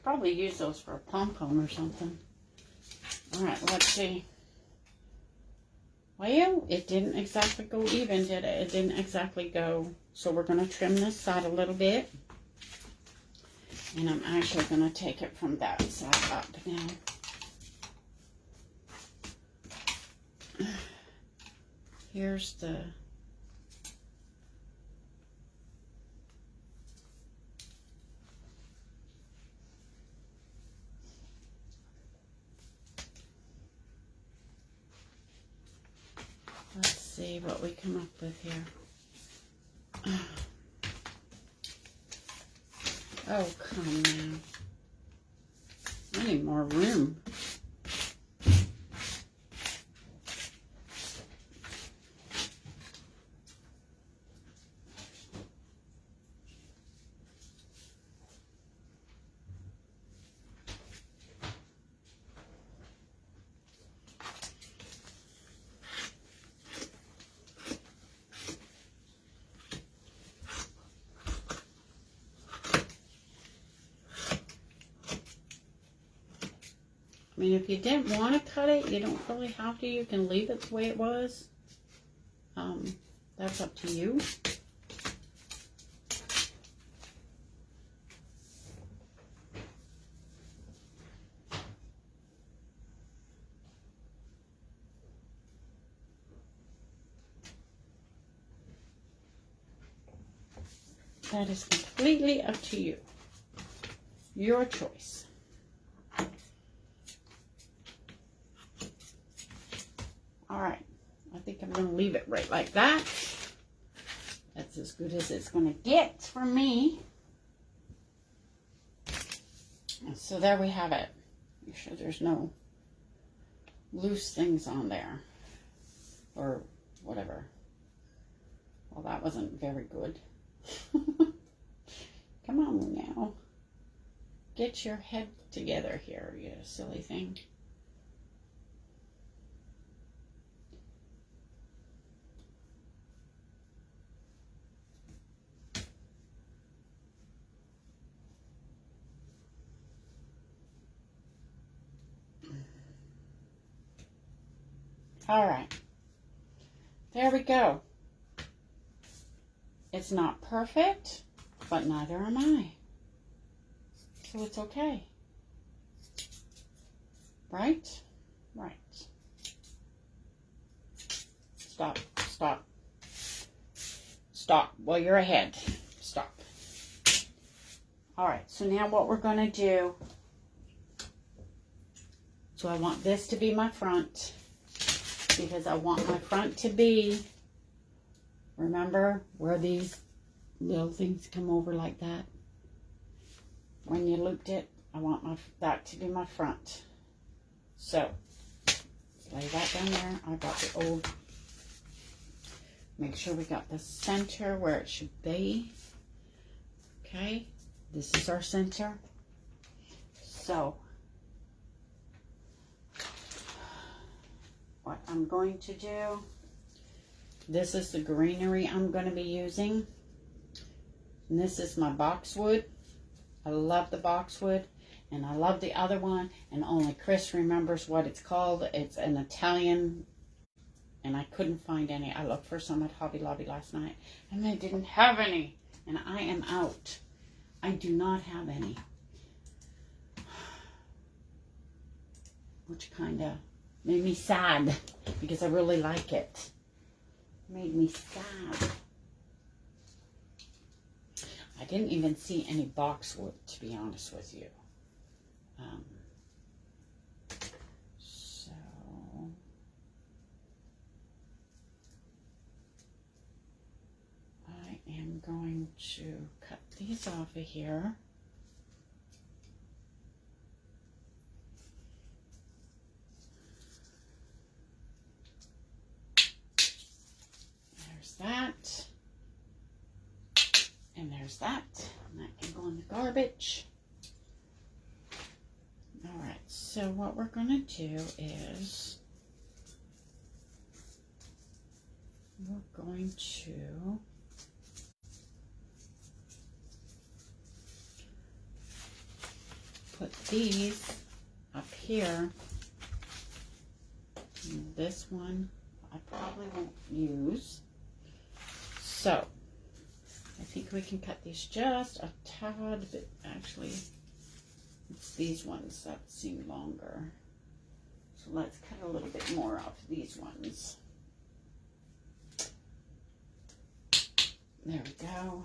Probably use those for a pom-pom or something. All right, let's see. Well, it didn't exactly go even, did it? It didn't exactly go. So we're going to trim this side a little bit. And I'm actually going to take it from that side up now. Here's the... Let's see what we come up with here. Oh, come now. I need more room. I mean, if you didn't want to cut it, you don't really have to. You can leave it the way it was. That's up to you. That is completely up to you. Your choice. All right, I think I'm going to leave it right like that. That's as good as it's going to get for me. So there we have it. Make sure there's no loose things on there or whatever. Well, that wasn't very good. Come on now. Get your head together here, you silly thing. All right, there we go. It's not perfect, but neither am I. So it's okay. Right? Right. Stop, stop, stop. Well, you're ahead. Stop. All right, so now what we're going to do, so I want this to be my front, because I want my front to be, remember where these little things come over like that? When you looped it, I want that to be my front. So, lay that down there. I got the old, make sure we got the center where it should be. Okay, this is our center. So, what I'm going to do, this is the greenery I'm going to be using. And this is my boxwood. I love the boxwood. And I love the other one. And only Chris remembers what it's called. It's an Italian. And I couldn't find any. I looked for some at Hobby Lobby last night. And they didn't have any. And I am out. I do not have any. Which kind of made me sad, because I really like it. Made me sad. I didn't even see any boxwood, to be honest with you. So I am going to cut these off of here. That, and there's that, and that can go in the garbage. All right, so what we're going to do is we're going to put these up here this one I probably won't use. So I think we can cut these just a tad bit. Actually, it's these ones that seem longer. So let's cut a little bit more off these ones. There we go.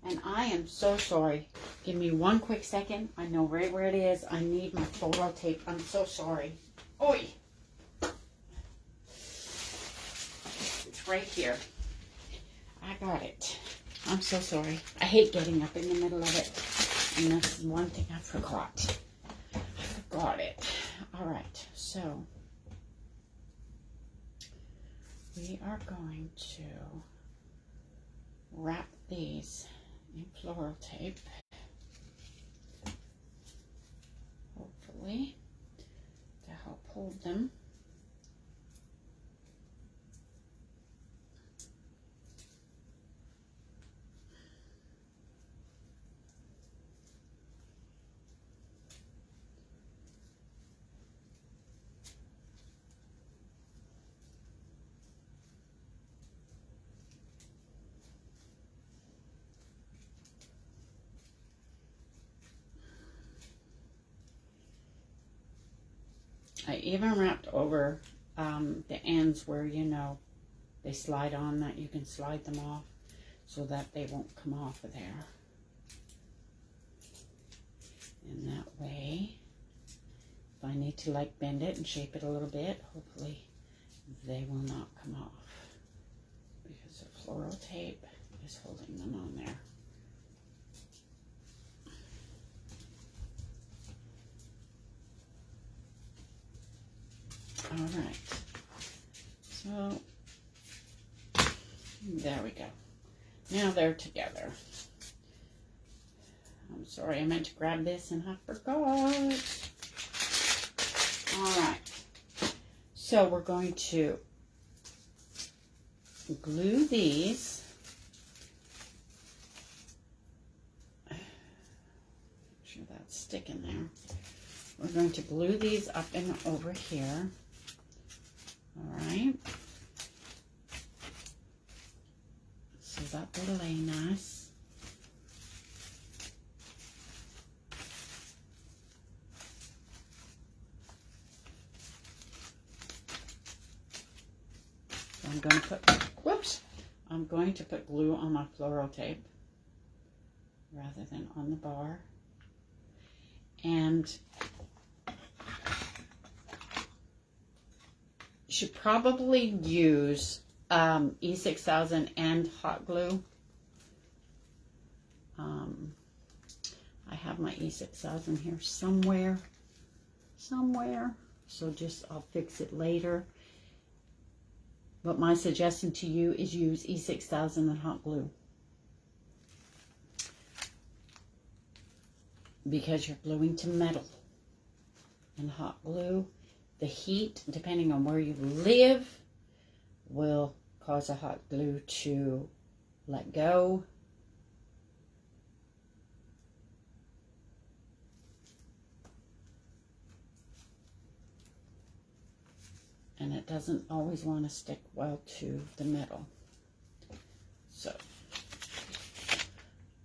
And I am so sorry. Give me one quick second. I know right where it is. I need my photo tape. I'm so sorry. Oi! It's right here. I got it. I'm so sorry. I hate getting up in the middle of it. And that's one thing I forgot. I forgot it. All right. So we are going to wrap these in floral tape, hopefully, to help hold them. I even wrapped over the ends where, you know, they slide on, that you can slide them off so that they won't come off of there. And that way, if I need to like bend it and shape it a little bit, hopefully they will not come off because the floral tape is holding them on there. All right, so there we go. Now they're together. I'm sorry, I meant to grab this and I forgot. All right, so we're going to glue these. Make sure that's sticking there. We're going to glue these up and over here. All right, so that will lay nice. So I'm going to put, whoops, I'm going to put glue on my floral tape rather than on the bar. And should probably use E6000 and hot glue. I have my E6000 here somewhere, so just I'll fix it later. But my suggestion to you is use E6000 and hot glue, because you're gluing to metal, and hot glue, the heat, depending on where you live, will cause a hot glue to let go. And it doesn't always want to stick well to the metal. So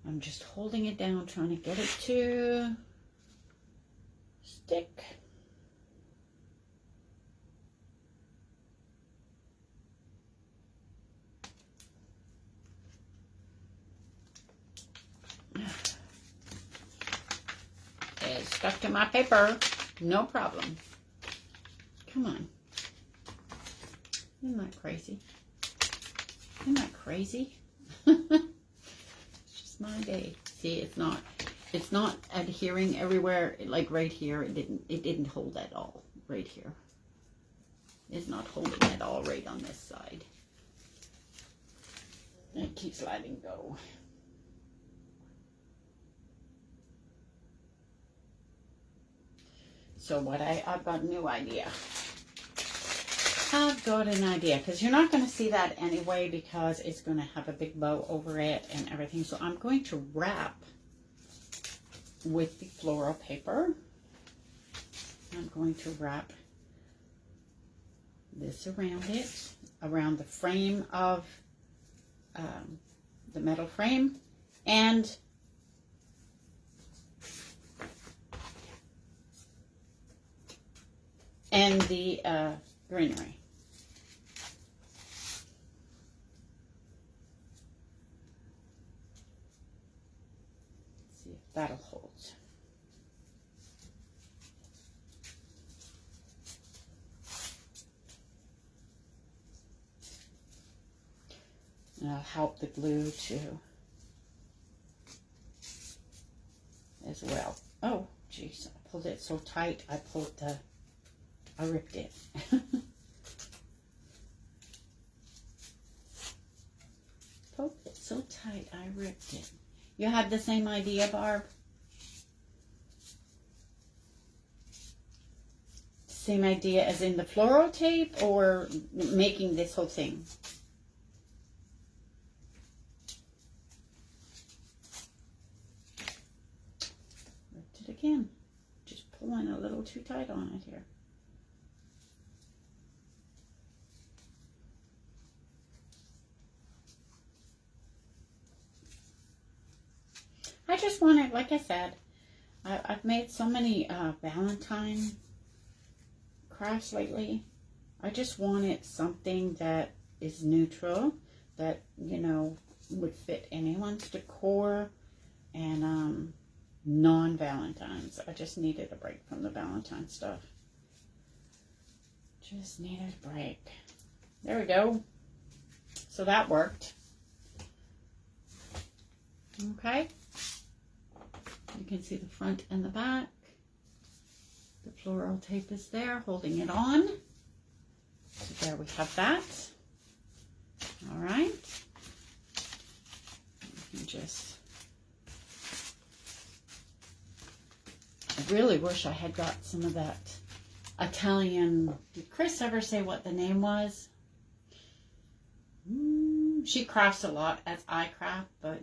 I'm just holding it down, trying to get it to stick. It's stuck to my paper, no problem. Come on. Isn't that crazy? Isn't that crazy? It's just my day. See, it's not adhering everywhere. Like right here, it didn't hold at all. Right here, it's not holding at all. Right on this side, and it keeps letting go. So what I've got a new idea. I've got an idea, because you're not going to see that anyway, because it's going to have a big bow over it and everything. So I'm going to wrap with the floral paper. I'm going to wrap this around it, around the frame of the metal frame, and the greenery. Let's see if that'll hold. And I'll help the glue too as well. Oh, geez, I pulled it so tight. I ripped it. Pulled it so tight, I ripped it. You have the same idea, Barb? Same idea as in the floral tape, or making this whole thing? Again, just pulling a little too tight on it here. I just wanted, like I said, I've made so many Valentine crafts lately. I just wanted something that is neutral, that, you know, would fit anyone's decor, and non-Valentine's. I just needed a break from the Valentine stuff. Just needed a break. There we go. So that worked. Okay. You can see the front and the back. The floral tape is there holding it on. So there we have that. All right. You can just... I really wish I had got some of that Italian. Did Chris ever say what the name was? She crafts a lot as I craft, but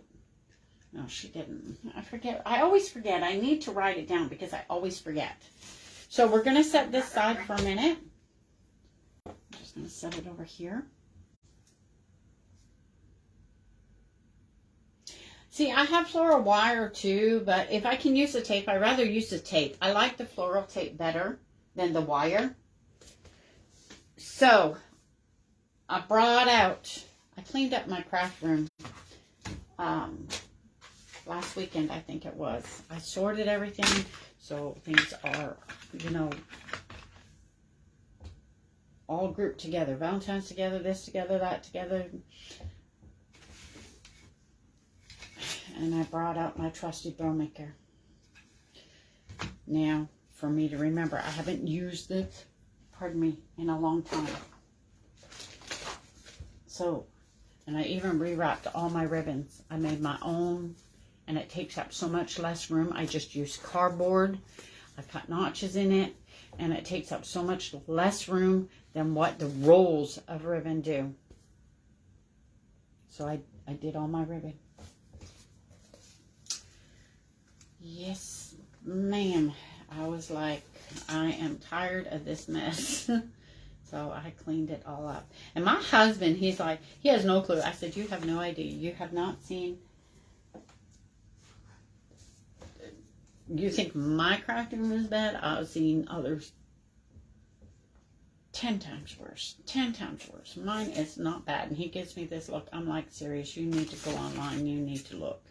no, she didn't. I forget. I always forget. I need to write it down because I always forget. So we're going to set this aside for a minute. I'm just going to set it over here. See, I have floral wire too, but if I can use the tape, I'd rather use the tape. I like the floral tape better than the wire. So, I cleaned up my craft room last weekend, I think it was. I sorted everything, so things are, you know, all grouped together. Valentine's together, this together, that together. And I brought out my trusty bow maker. Now, for me to remember, I haven't used it, pardon me, in a long time. So, and I even rewrapped all my ribbons. I made my own, and it takes up so much less room. I just use cardboard. I cut notches in it, and it takes up so much less room than what the rolls of ribbon do. So I did all my ribbon. Yes, ma'am. I was like, I am tired of this mess. So I cleaned it all up. And my husband, he's like, he has no clue. I said, you have no idea. You have not seen... You think my crafting room is bad? I've seen others 10 times worse. 10 times worse. Mine is not bad. And he gives me this look. I'm like, serious, you need to go online. You need to look.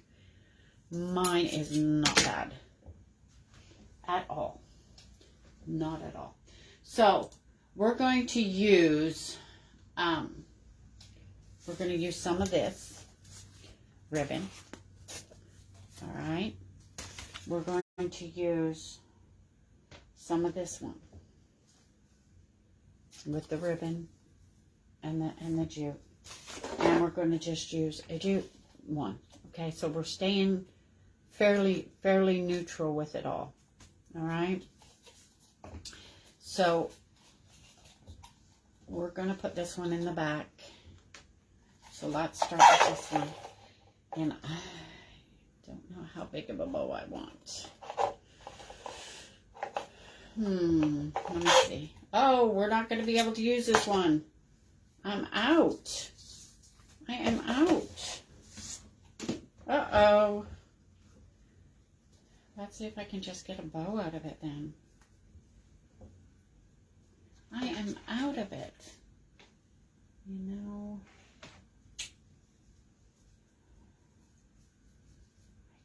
Mine is not bad. At all. Not at all. So, we're going to use, some of this ribbon. All right. We're going to use some of this one with the ribbon and the jute. And we're going to just use a jute one. Okay, so we're staying fairly neutral with it all. All right. So we're going to put this one in the back. So let's start with this one. And I don't know how big of a bow I want. Let me see. Oh, we're not going to be able to use this one. I'm out. I am out. Uh-oh. Let's see if I can just get a bow out of it then. I am out of it. You know,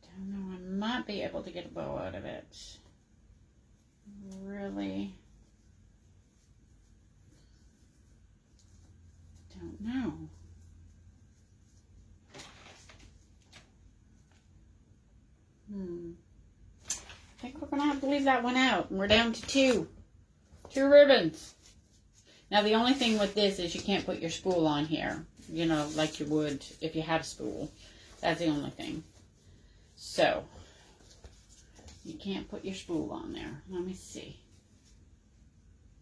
I don't know. I might be able to get a bow out of it. Really don't know. I think we're going to have to leave that one out. We're down to two ribbons. Now, the only thing with this is you can't put your spool on here, you know, like you would if you had a spool. That's the only thing. So, you can't put your spool on there. Let me see.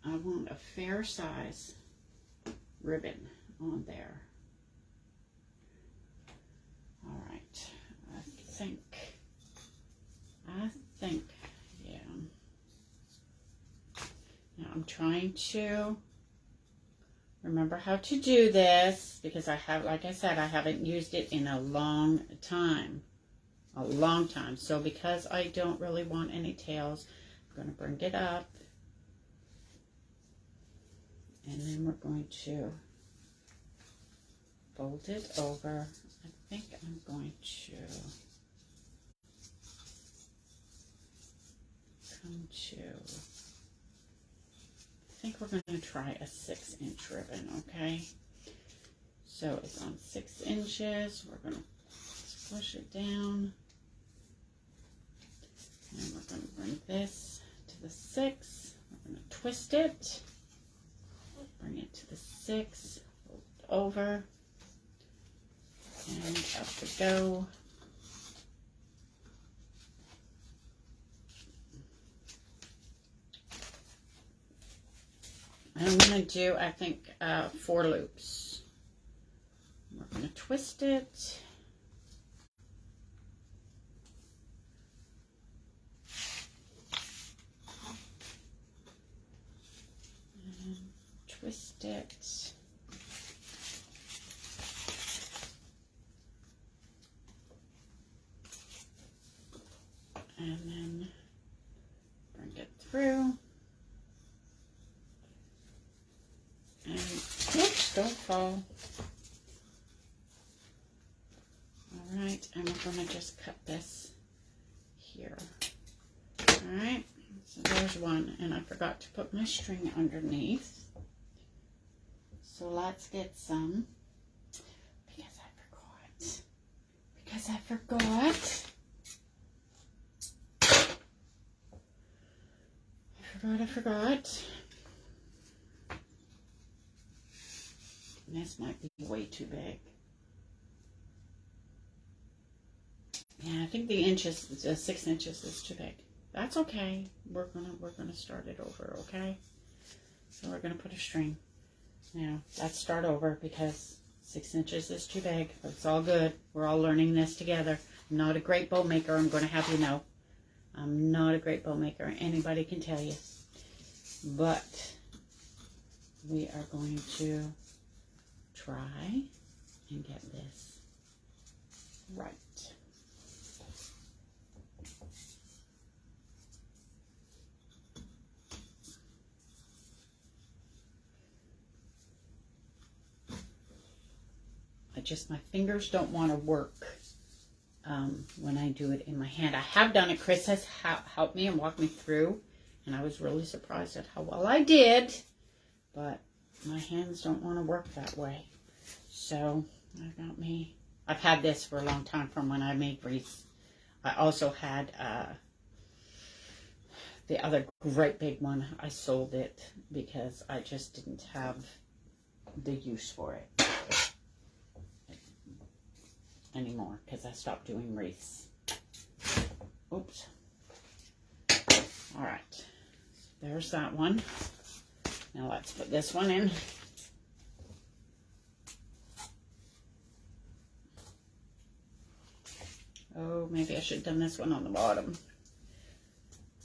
I want a fair size ribbon on there. All right. I think, yeah. Now I'm trying to remember how to do this because I have, like I said, I haven't used it in a long time. A long time. So because I don't really want any tails, I'm going to bring it up. And then we're going to fold it over. I think I'm going to come to, I think we're going to try a 6-inch ribbon, okay? So it's on 6 inches. We're going to push it down. And we're going to bring this to the 6. We're going to twist it. Bring it to the 6. Fold it over. And up we go. I'm going to do, I think, 4 loops. We're going to twist it. And twist it. And then bring it through. And oops, don't fall. All right, and we're going to just cut this here. All right, so there's one, and I forgot to put my string underneath. So let's get some, because I forgot. I forgot. This might be way too big. Yeah, I think the 6 inches is too big. That's okay. We're gonna start it over, okay? So we're gonna put a string. Now let's start over because 6 inches is too big. But it's all good. We're all learning this together. I'm not a great bow maker. I'm gonna have you know. I'm not a great bow maker. Anybody can tell you. But we are going to try and get this right. My fingers don't want to work when I do it in my hand. I have done it. Chris has helped me and walked me through, and I was really surprised at how well I did, but my hands don't want to work that way. So I've had this for a long time from when I made wreaths. I also had the other great big one. I sold it because I just didn't have the use for it anymore because I stopped doing wreaths. Oops. All right. There's that one. Now let's put this one in. Oh, maybe I should have done this one on the bottom.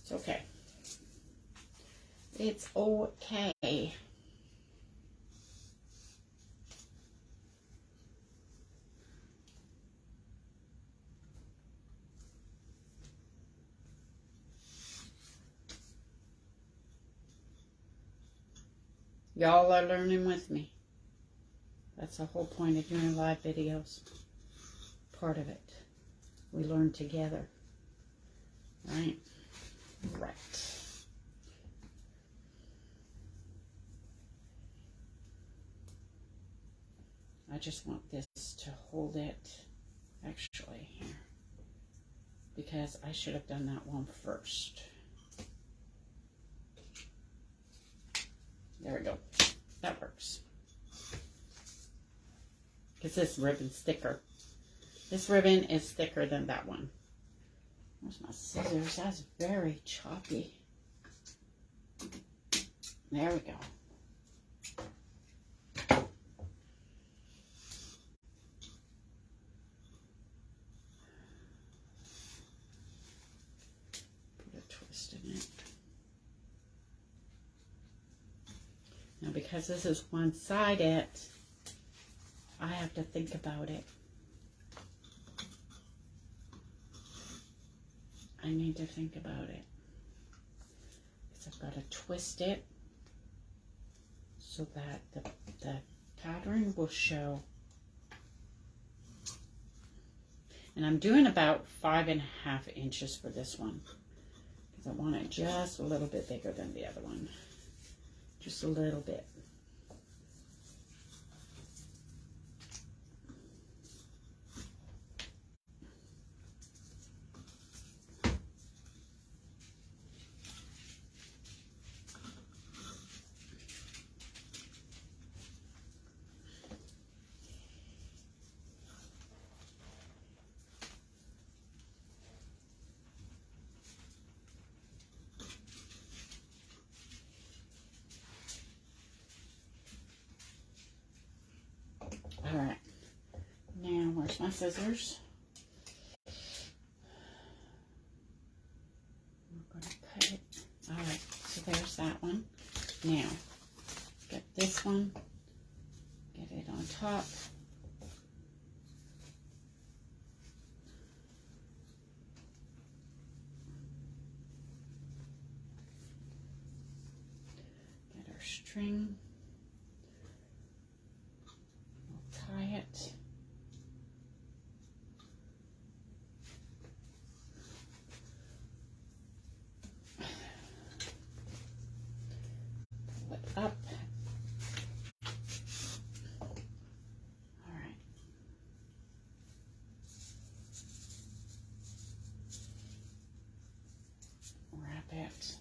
It's okay. It's okay. Y'all are learning with me. That's the whole point of doing live videos. Part of it. We learn together. Right? Right. I just want this to hold it, actually, here. Because I should have done that one first. There we go. That works. Because this ribbon's thicker. This ribbon is thicker than that one. Where's my scissors? That's very choppy. There we go. Put a twist in it. Now, because this is one-sided, I have to think about it. I need to think about it. Because I've got to twist it so that the pattern will show. And I'm doing about 5.5 inches for this one. Because I want it just a little bit bigger than the other one. Just a little bit. All right, now where's my scissors? I'm going to cut it. All right, so there's that one. Now, get this one, get it on top. Get our string. Tie it. Pull it up. All right. Wrap it.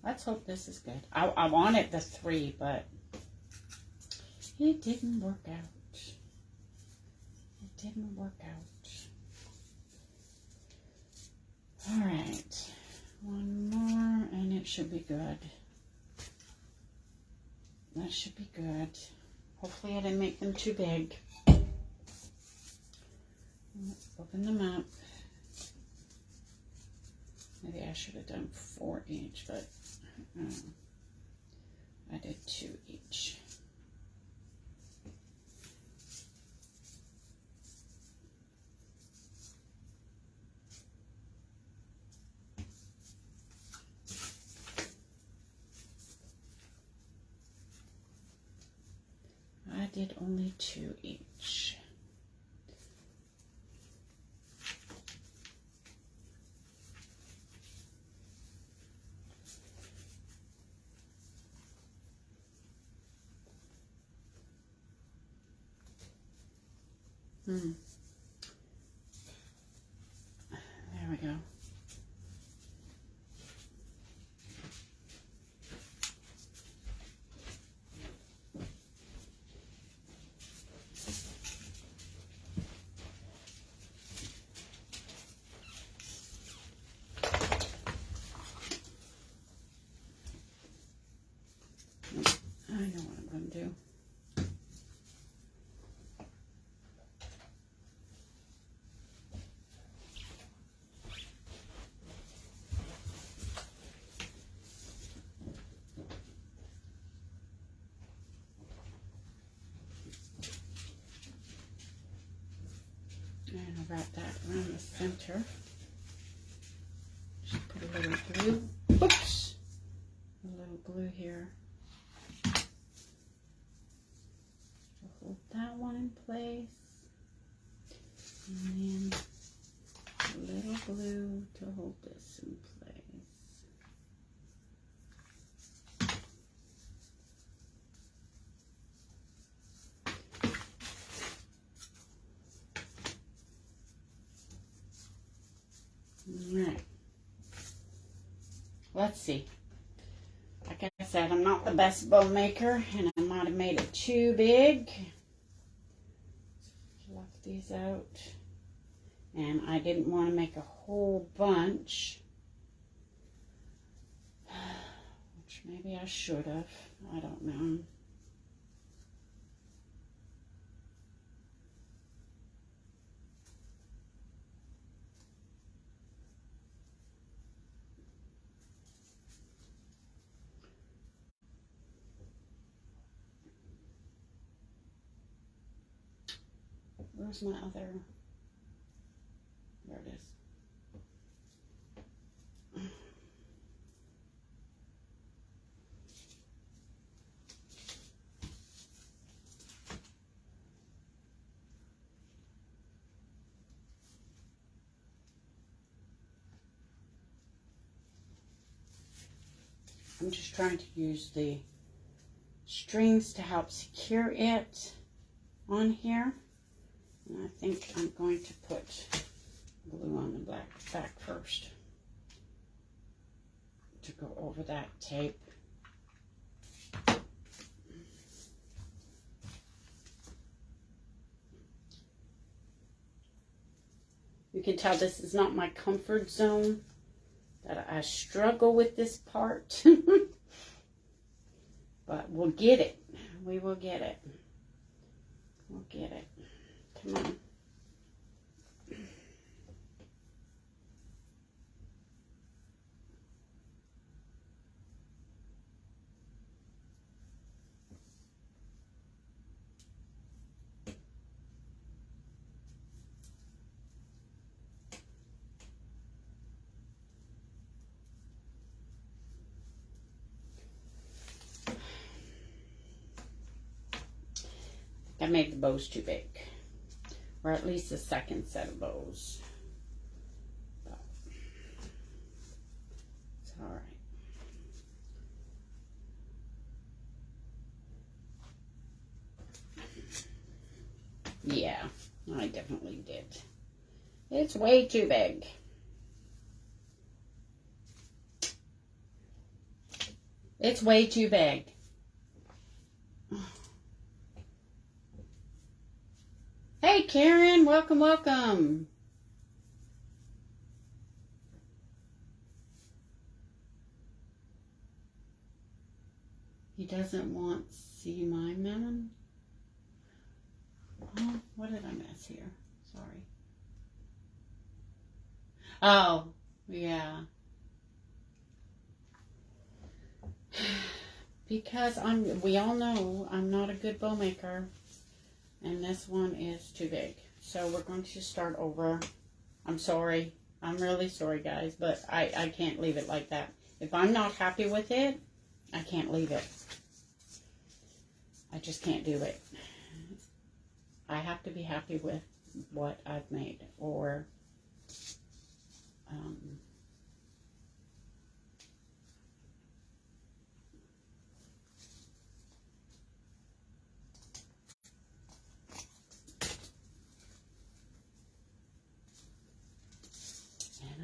Let's hope this is good. I wanted the 3, but it didn't work out. It didn't work out. All right. One more and it should be good. That should be good. Hopefully I didn't make them too big. Let's open them up. Maybe I should have done 4 each, but I did 2 each. I did only 2 each. There we go. I know what I'm going to do. wrap that around the center. Just put a little glue. Oops! A little glue here to hold that one in place. And then a little glue to hold this in place. Alright. Let's see. Like I said, I'm not the best bow maker, and I might have made it too big. Left these out. And I didn't want to make a whole bunch. Which maybe I should have. I don't know. Where's my other? There it is. I'm just trying to use the strings to help secure it on here. And I think I'm going to put glue on the back first to go over that tape. You can tell this is not my comfort zone, that I struggle with this part. But we'll get it. We will get it. We'll get it. Come on. I made the bows too big, or at least the second set of bows. But it's all right. Yeah, I definitely did. It's way too big. It's way too big. Hey Karen, welcome, welcome. He doesn't want see my melon. Oh, what did I miss here? Sorry. Oh, yeah. Because we all know I'm not a good bow maker. And this one is too big. So we're going to start over. I'm sorry. I'm really sorry, guys. But I can't leave it like that. If I'm not happy with it, I can't leave it. I just can't do it. I have to be happy with what I've made. Or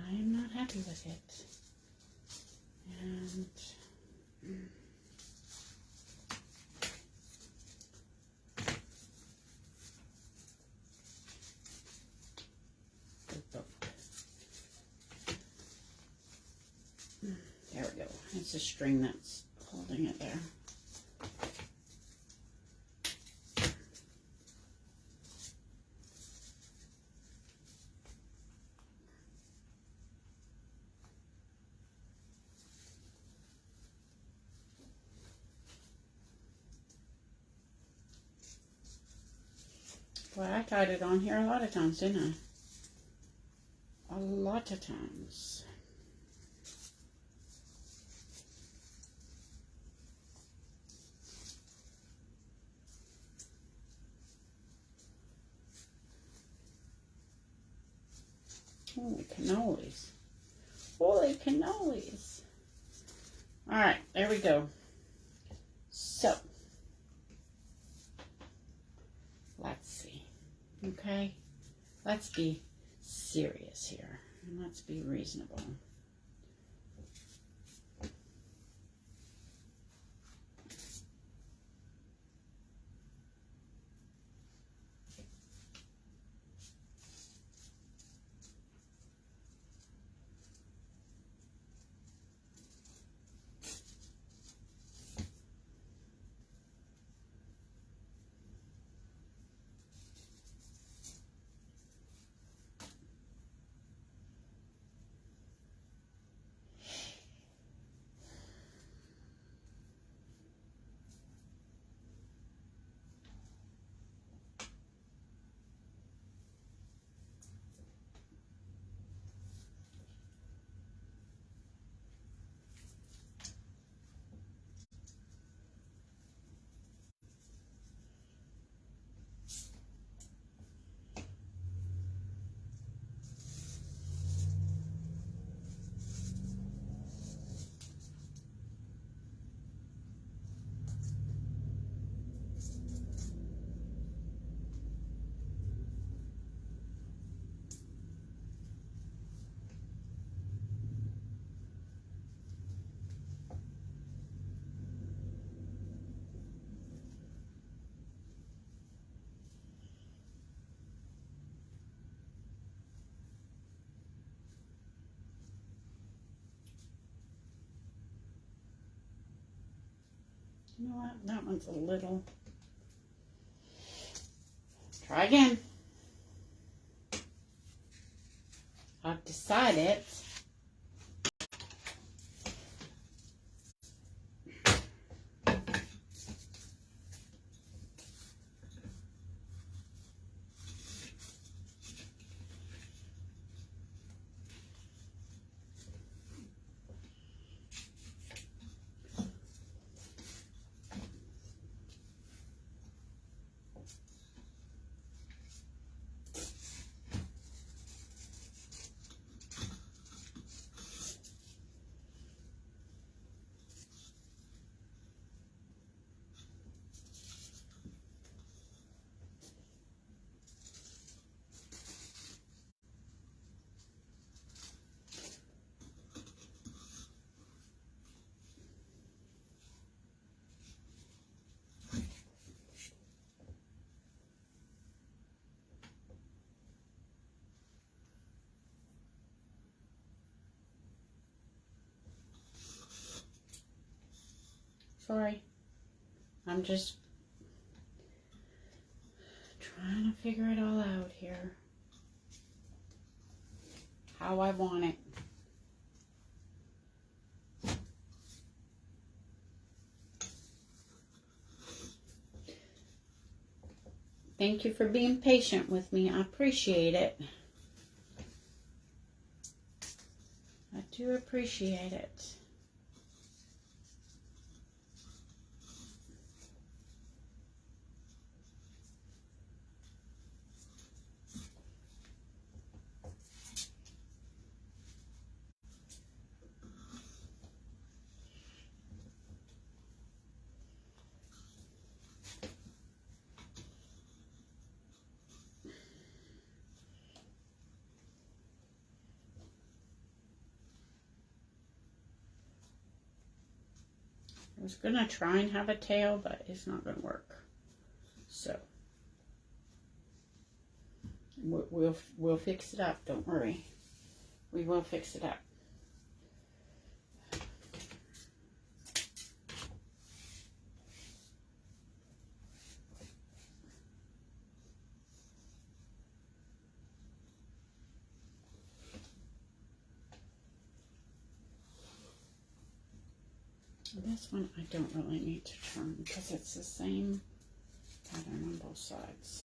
I am not happy with it. And there we go. It's a string that's holding it there. Well, I tied it on here a lot of times, didn't I? lot of times. Holy cannolis. Holy cannolis. Alright, there we go. So, let's see. Okay? Let's be serious here. And let's be reasonable. You know what? That one's a little... Try again. I've decided sorry. I'm just trying to figure it all out here. How I want it. Thank you for being patient with me. I appreciate it. I do appreciate it. I was going to try and have a tail, but it's not going to work. So, we'll fix it up. Don't worry. We will fix it up. This one I don't really need to turn because it's the same pattern on both sides.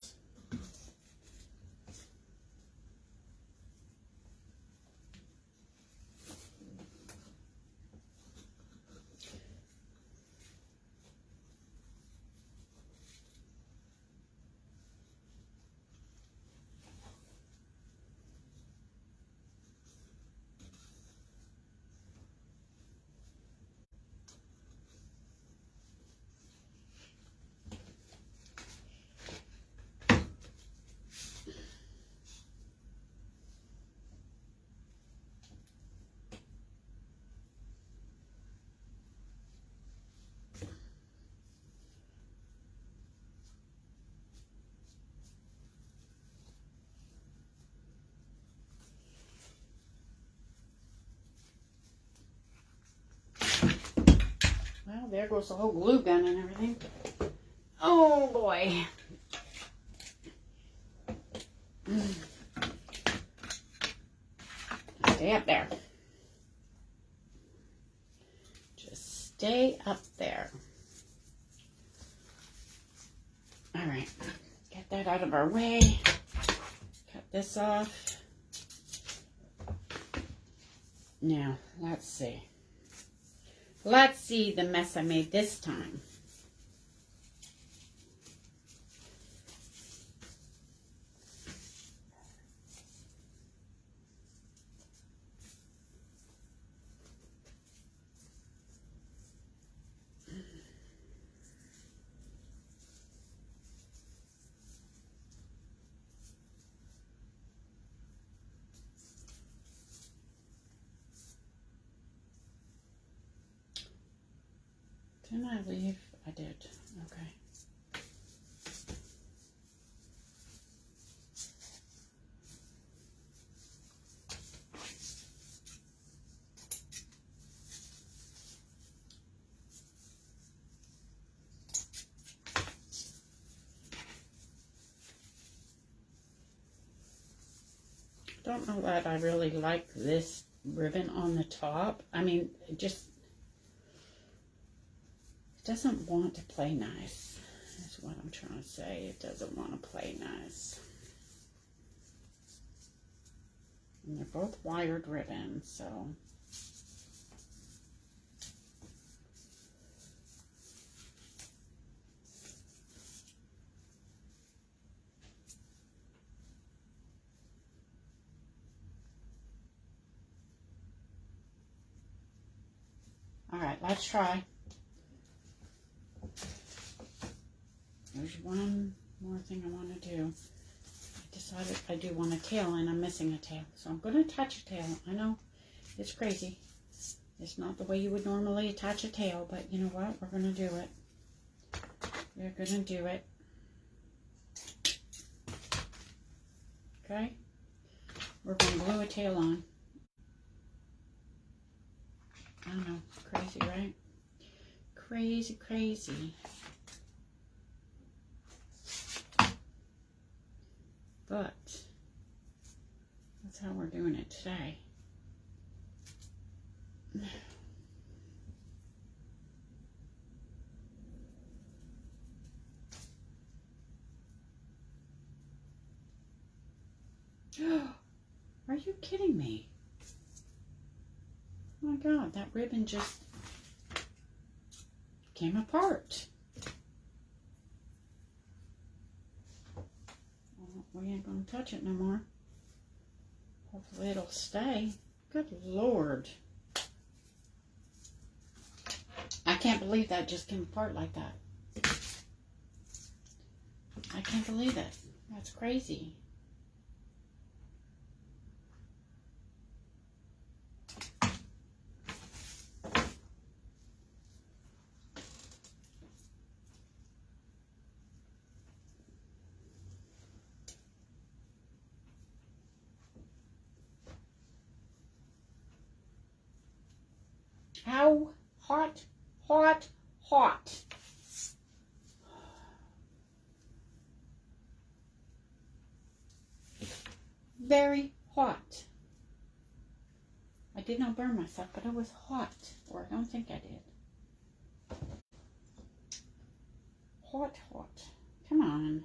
there goes the whole glue gun and everything. Oh boy. Stay up there. Just stay up there. All right. Get that out of our way. Cut this off. Now, let's see. Let's see the mess I made this time. Didn't I leave? I did. Okay. Don't know that I really like this ribbon on the top. I mean, it just doesn't want to play nice. That's what I'm trying to say. It doesn't want to play nice. And they're both wired ribbons, so. All right, let's try. There's one more thing I want to do. I decided I do want a tail, and I'm missing a tail. So I'm going to attach a tail. I know it's crazy. It's not the way you would normally attach a tail, but you know what? We're going to do it. We're going to do it. Okay? We're going to glue a tail on. I don't know. Crazy, right? Crazy, crazy. But that's how we're doing it today. Are you kidding me? Oh my God, that ribbon just came apart. We ain't gonna touch it no more. Hopefully it'll stay. Good Lord. I can't believe that just came apart like that. I can't believe it. That's crazy. How hot, hot, hot. Very hot. I did not burn myself, but it was hot. Or I don't think I did. Hot, hot. Come on.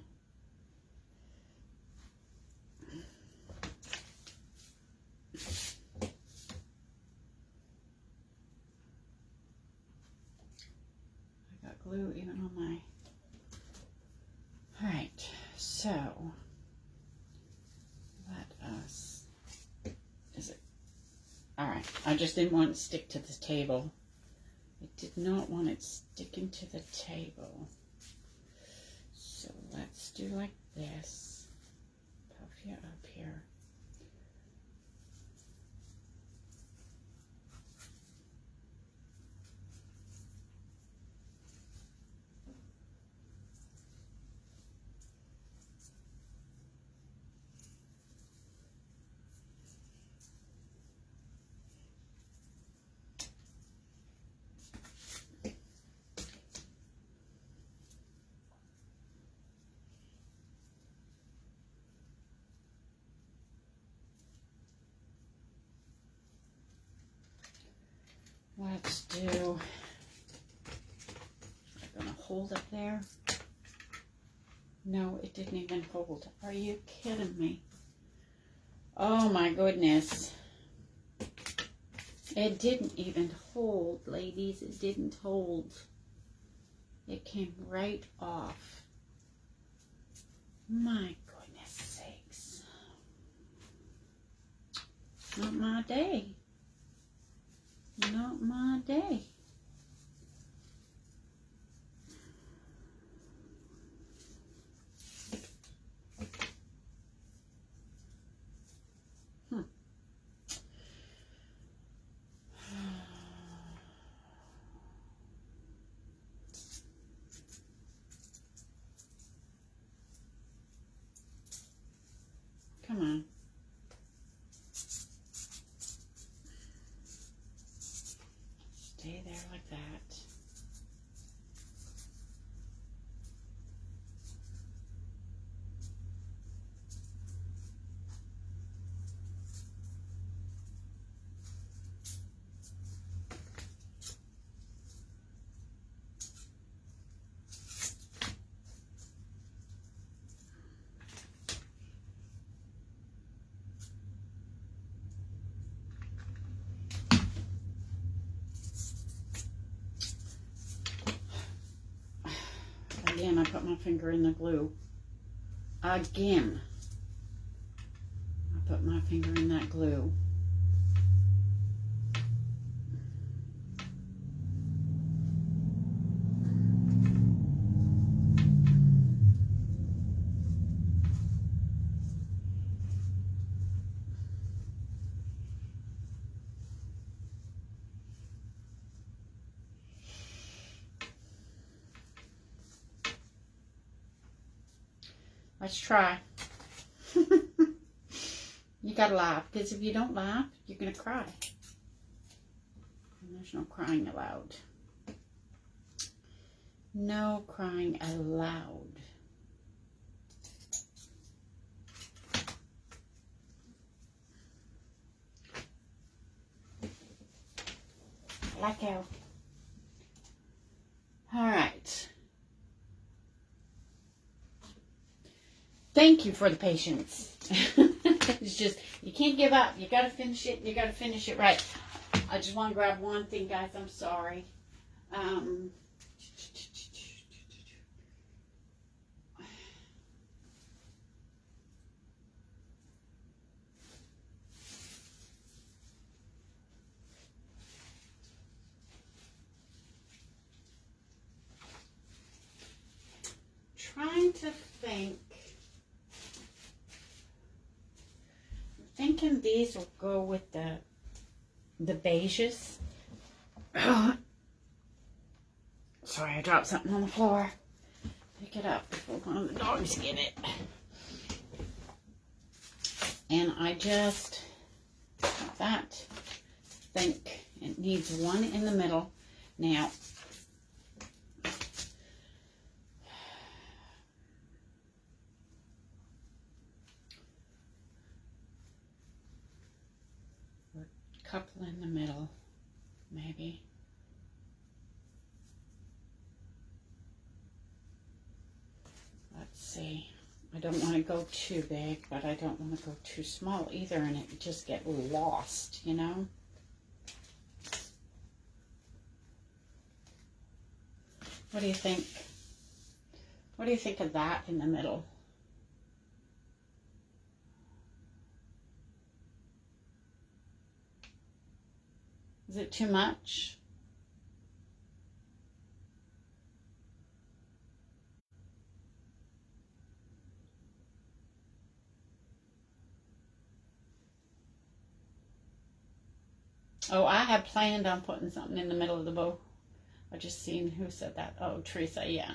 Glue even on my. All right, so let us. Is it all right? I just didn't want it to stick to the table. I did not want it sticking to the table. So let's do like this. Puff you up here. Let's do, I'm gonna hold it there. No, it didn't even hold. Are you kidding me? Oh my goodness. It didn't even hold, ladies. It didn't hold. It came right off. My goodness sakes. Not my day. Not my day. Come on. Stay there like that. Again, I put my finger in the glue. Again, I put my finger in that glue. Let's try. You gotta laugh, because if you don't laugh, you're gonna cry. And there's no crying allowed. No crying allowed. Let go. All right. Thank you for the patience. It's just, you can't give up. You got to finish it. You got to finish it right. I just want to grab one thing, guys. I'm sorry. Trying to think. Thinking these will go with the beiges. Sorry, I dropped something on the floor. Pick it up before one of the dogs get it. And I just, like that, think it needs one in the middle. Now, couple in the middle, maybe. Let's see. I don't want to go too big, but I don't want to go too small either, and it just get lost, you know? What do you think? What do you think of that in the middle? Is it too much? Oh, I had planned on putting something in the middle of the bow. I just seen who said that. Oh, Teresa, yeah.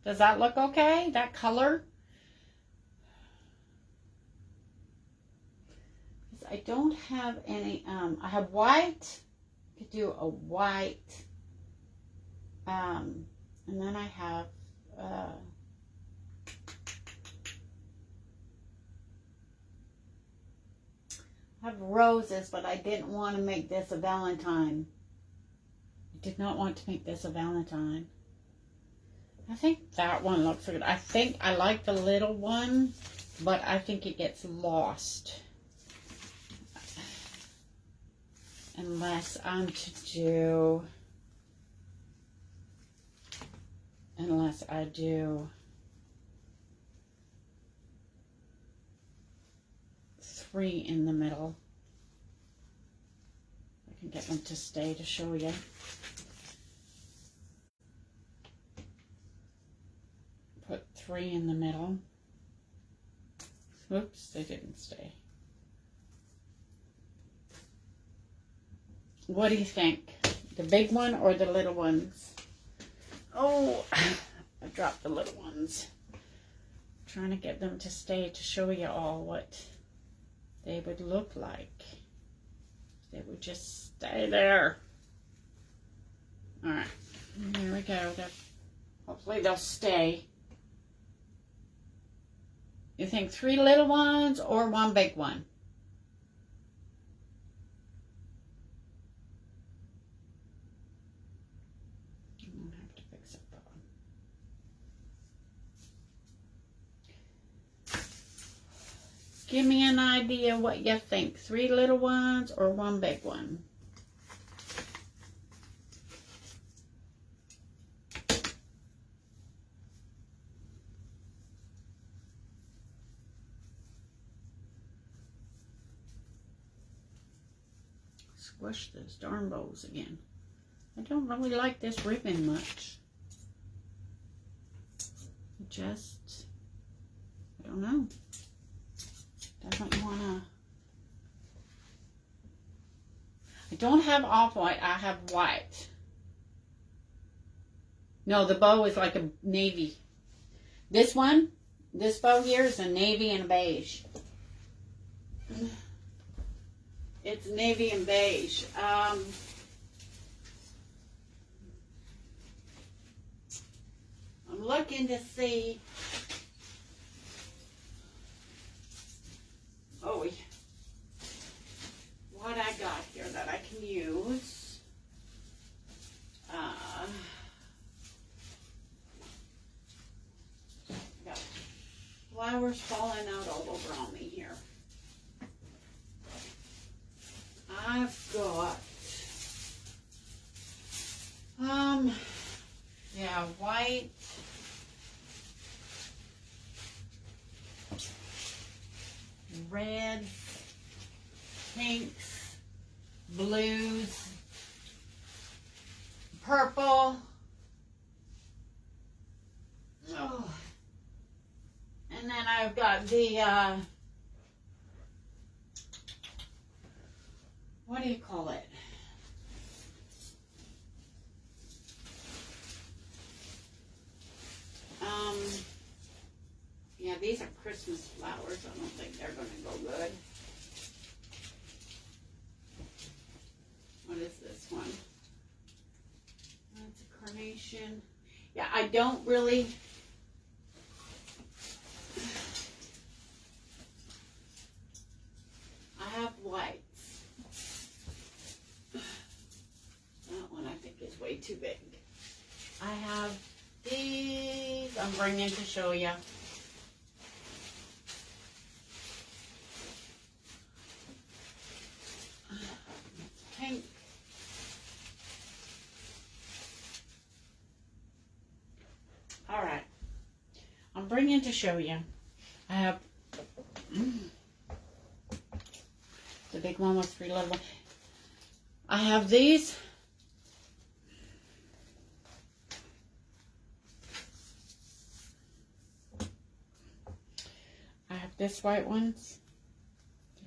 Does that look okay? That color? I don't have any, I have white. I could do a white. And then I have, I have roses, but I didn't want to make this a Valentine. I did not want to make this a Valentine. I think that one looks good. I think I like the little one, but I think it gets lost. Unless I do 3 in the middle. I can get them to stay to show you. Put 3 in the middle. Oops, they didn't stay. What do you think? The big one or the little ones? Oh, I dropped the little ones. I'm trying to get them to stay to show you all what they would look like. They would just stay there. All right, here we go. Hopefully they'll stay. You think 3 little ones or 1 big one? Give me an idea what you think. 3 little ones or 1 big one? Squish those darn bowls again. I don't really like this ribbon much. I don't know. Doesn't wanna. I don't have off-white, I have white. No, the bow is like a navy. This bow here is a navy and a beige. It's navy and beige. I'm looking to see. Oh, what I got here that I can use. Got flowers falling out all over on me here. I've got, yeah, white. Reds, pinks, blues, purple. Oh. And then I've got the, what do you call it? Yeah, these are Christmas flowers. I don't think they're going to go good. What is this one? That's a carnation. Yeah, I don't really. I have whites. That one I think is way too big. I have these. I'm bringing to show you. Pink. All right. I'm bringing to show you. I have the big one with 3 little ones. I have these. I have this white ones.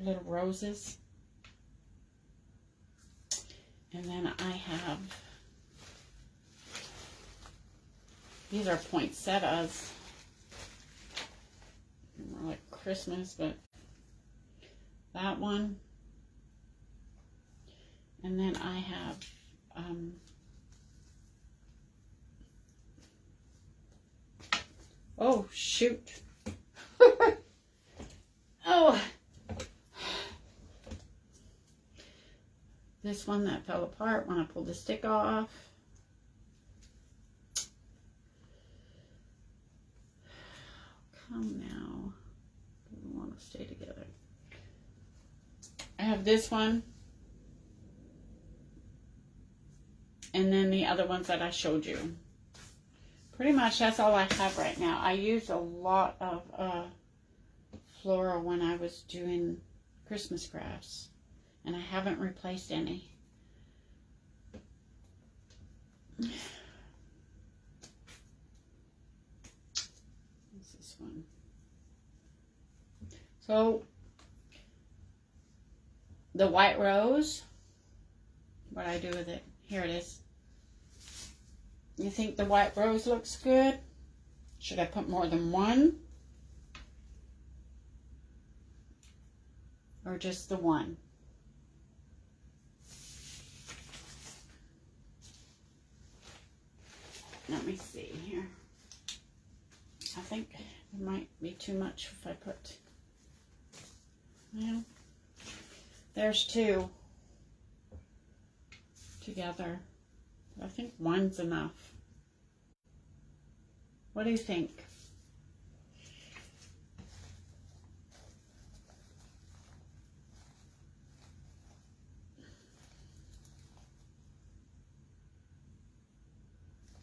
They're little roses. And then I have, these are poinsettias. More like Christmas, but that one. And then I have, oh, shoot. Oh, this one that fell apart when I pulled the stick off. Come now. Doesn't want to stay together. I have this one. And then the other ones that I showed you. Pretty much that's all I have right now. I used a lot of floral when I was doing Christmas crafts. And I haven't replaced any. What's this one? So, the white rose, what I do with it, here it is. You think the white rose looks good? Should I put more than one? Or just the one? Let me see here. I think it might be too much if I put, well, there's two together. I think one's enough. What do you think?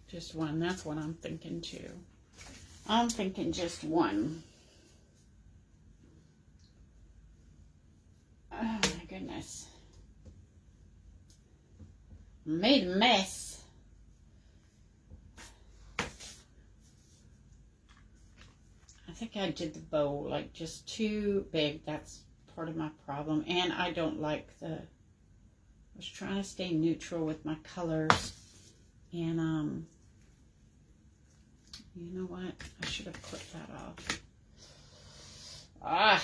Just one. That's what I'm thinking too. I'm thinking just one. Oh my goodness. Made a mess. I think I did the bow like just too big. That's part of my problem. And I don't like I was trying to stay neutral with my colors. And you know what? I should have clipped that off. Ah!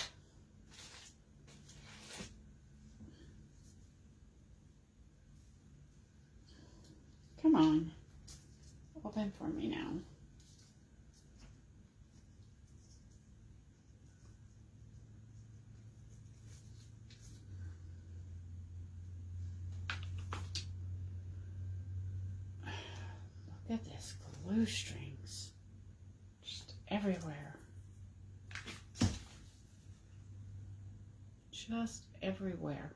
Come on. Open for me now. Look at this glue strings. Just everywhere. Just everywhere.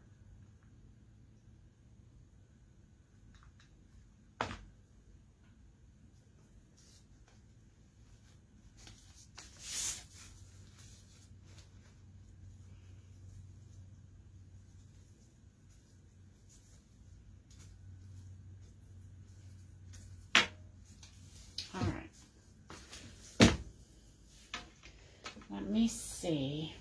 All right. Let me see.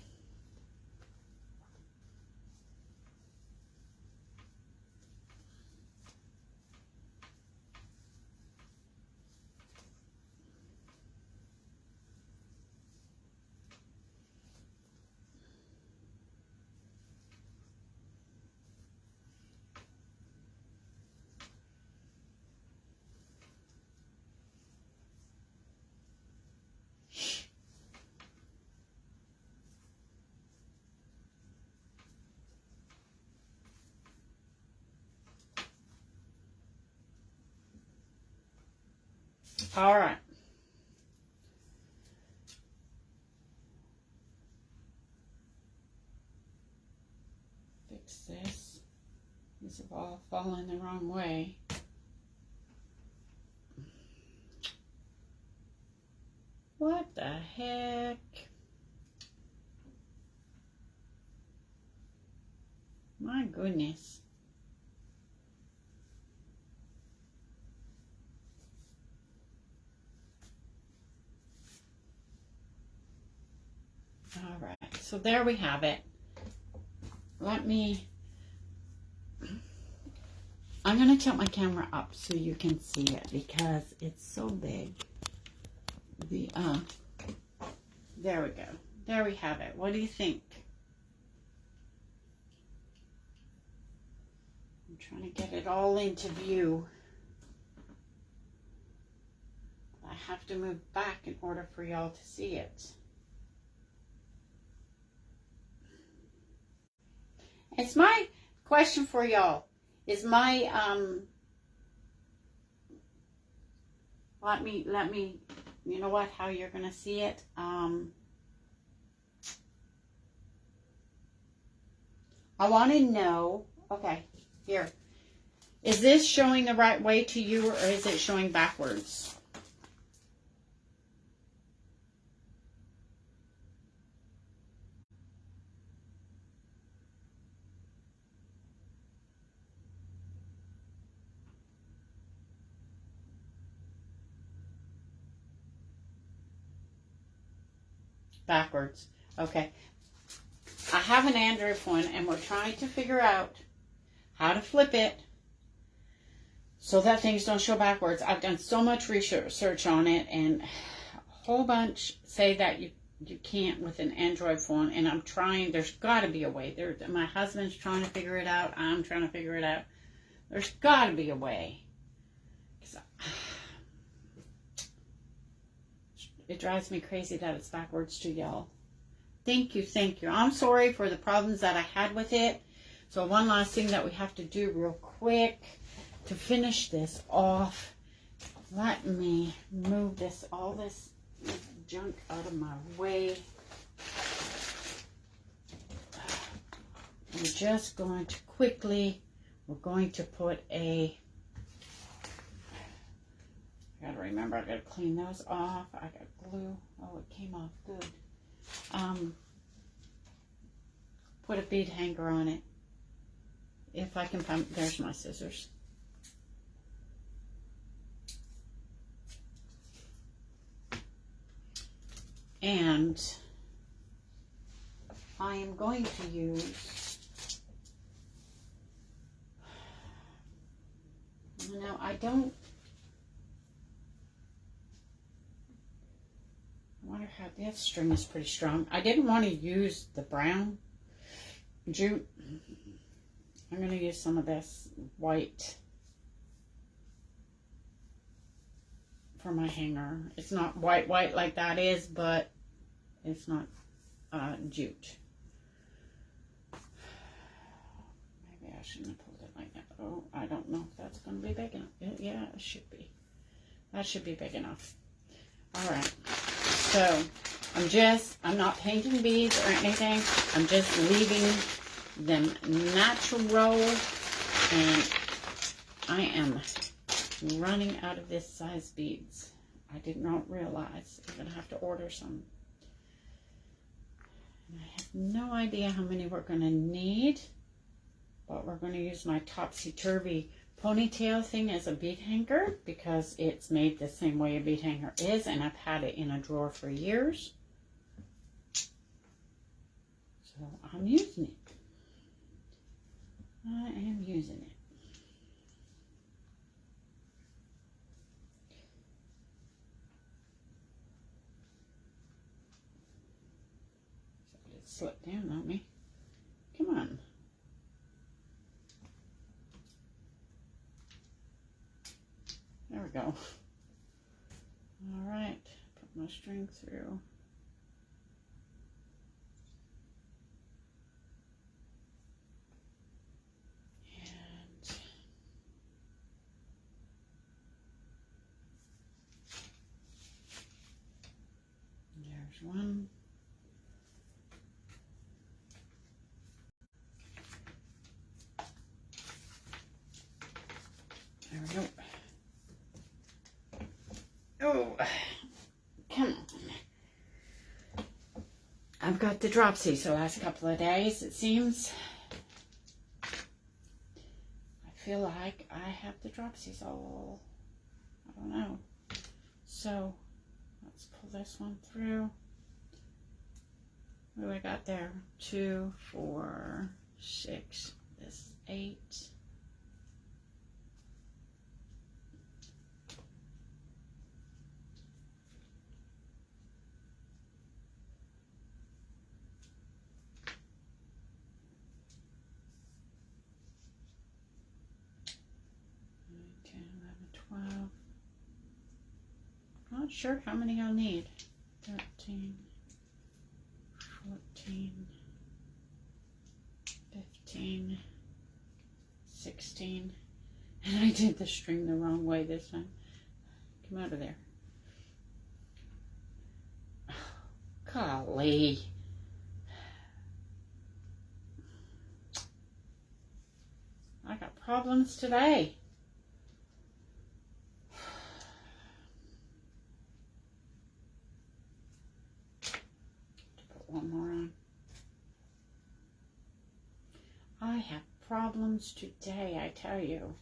All right. Fix this. These have all fallen the wrong way. What the heck? My goodness. All right, so there we have it. I'm going to tilt my camera up so you can see it because it's so big. There we go. There we have it. What do you think? I'm trying to get it all into view. I have to move back in order for y'all to see it. It's my question for y'all. Is my, let me, you know what, how you're going to see it. I want to know, okay, here. Is this showing the right way to you, or is it showing backwards? Backwards. Okay. I have an Android phone, and we're trying to figure out how to flip it so that things don't show backwards. I've done so much research on it, and a whole bunch say that you can't with an Android phone, and I'm trying. There's got to be a way. My husband's trying to figure it out. I'm trying to figure it out. There's got to be a way. It drives me crazy that it's backwards to y'all. Thank you, thank you. I'm sorry for the problems that I had with it. So one last thing that we have to do real quick to finish this off. Let me move all this junk out of my way. I'm just going to quickly, we're going to put I gotta remember, I gotta clean those off. I got glue. Oh, it came off good. Put a bead hanger on it. If I can find, there's my scissors. And I am going to use, no, I don't, I wonder how, that string is pretty strong. I didn't want to use the brown jute. I'm going to use some of this white for my hanger. It's not white like that is, but it's not jute. Maybe I shouldn't have pulled it like that. Oh, I don't know if that's going to be big enough. Yeah, it should be. That should be big enough. All right. So I'm not painting beads or anything. I'm just leaving them natural, and I am running out of this size beads. I did not realize I'm gonna have to order some. And I have no idea how many we're gonna need, but we're gonna use my topsy-turvy ponytail thing as a bead hanger because it's made the same way a bead hanger is, and I've had it in a drawer for years. So I'm using it. I am using it. So it slipped down on me. Come on. There we go. All right, put my string through. And there's one. There we go. Oh, come on. I've got the dropsies the last couple of days, it seems. I feel like I have the dropsies all, I don't know. So, let's pull this one through. What do I got there? 2, 4, 6, this is 8. Not sure how many I'll need. 13, 14, 15, 16. And I did the string the wrong way this time. Come out of there. Golly. I got problems today. Put one more on. I have problems today, I tell you.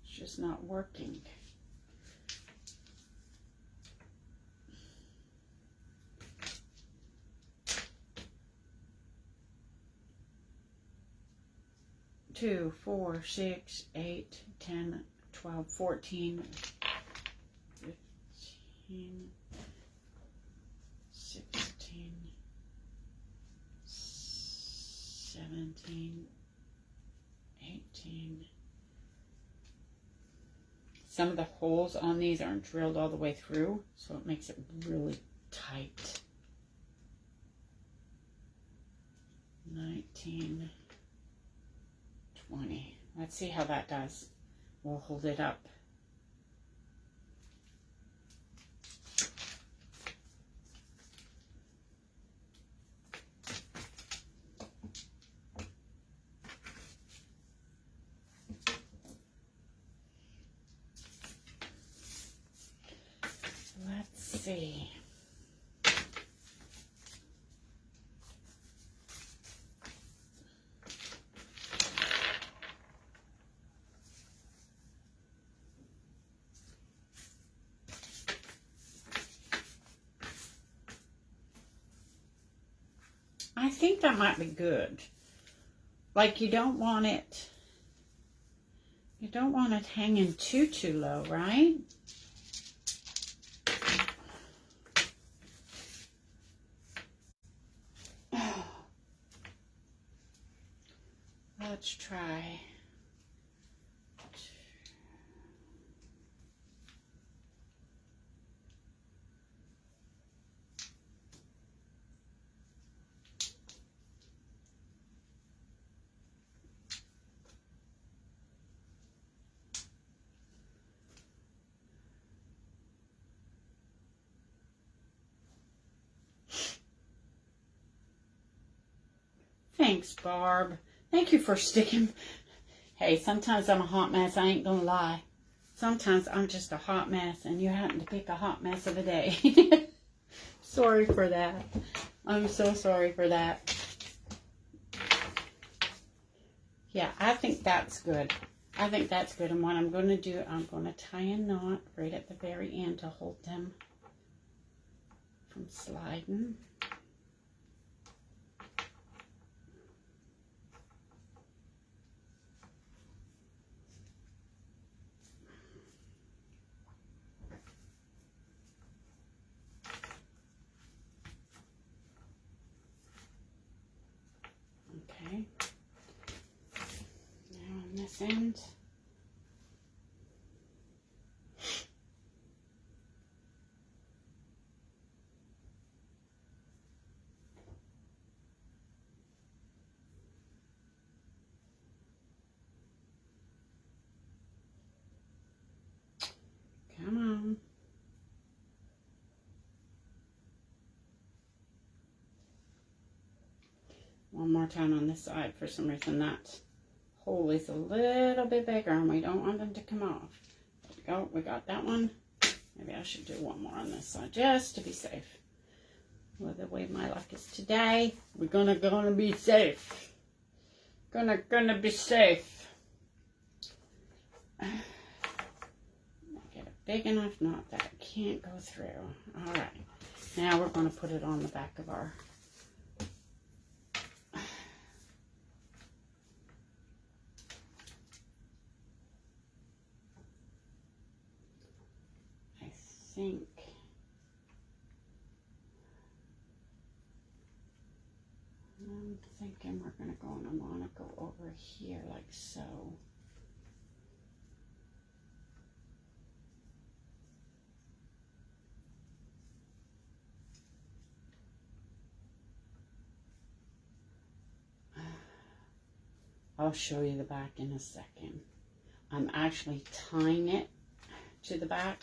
It's just not working. Two, 4, 6, 8, 10, 12, 14, 15, 16, 17, 18. Some of the holes on these aren't drilled all the way through, so it makes it really tight. 19, 20. Let's see how that does. We'll hold it up. Let's see. I think that might be good. Like you don't want it hanging too low, right? Let's try. Thanks, Barb. Thank you for sticking. Hey, sometimes I'm a hot mess. I ain't gonna lie. Sometimes I'm just a hot mess, and you happen to pick a hot mess of a day. Sorry for that. I'm so sorry for that. Yeah, I think that's good. I think that's good. And what I'm going to do, I'm going to tie a knot right at the very end to hold them from sliding. Okay. Now on this end. Come on. One more time on this side. For some reason that hole is a little bit bigger and we don't want them to come off. There we go. We got that one. Maybe I should do one more on this side just to be safe. Well, the way my luck is today, we're gonna be safe. Gonna be safe. Get a big enough knot that it can't go through. All right. Now we're gonna put it on the back of our. I'm thinking we're going to go, and I want to go over here like so. I'll show you the back in a second. I'm actually tying it to the back.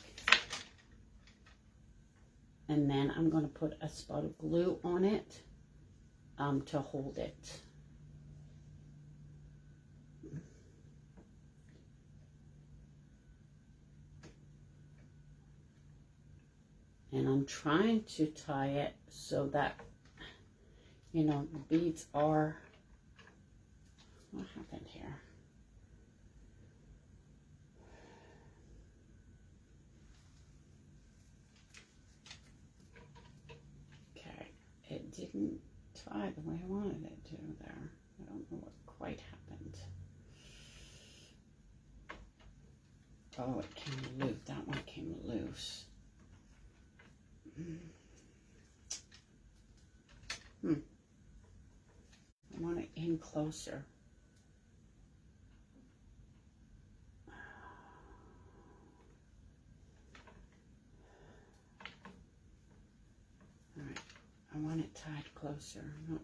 And then I'm going to put a spot of glue on it to hold it. And I'm trying to tie it so that, you know, the beads are, what happened here? Okay, it didn't tie the way I wanted it to there. I don't know what quite happened. Oh, it came loose. That one came loose. I want it in closer. All right, I want it tied closer. No.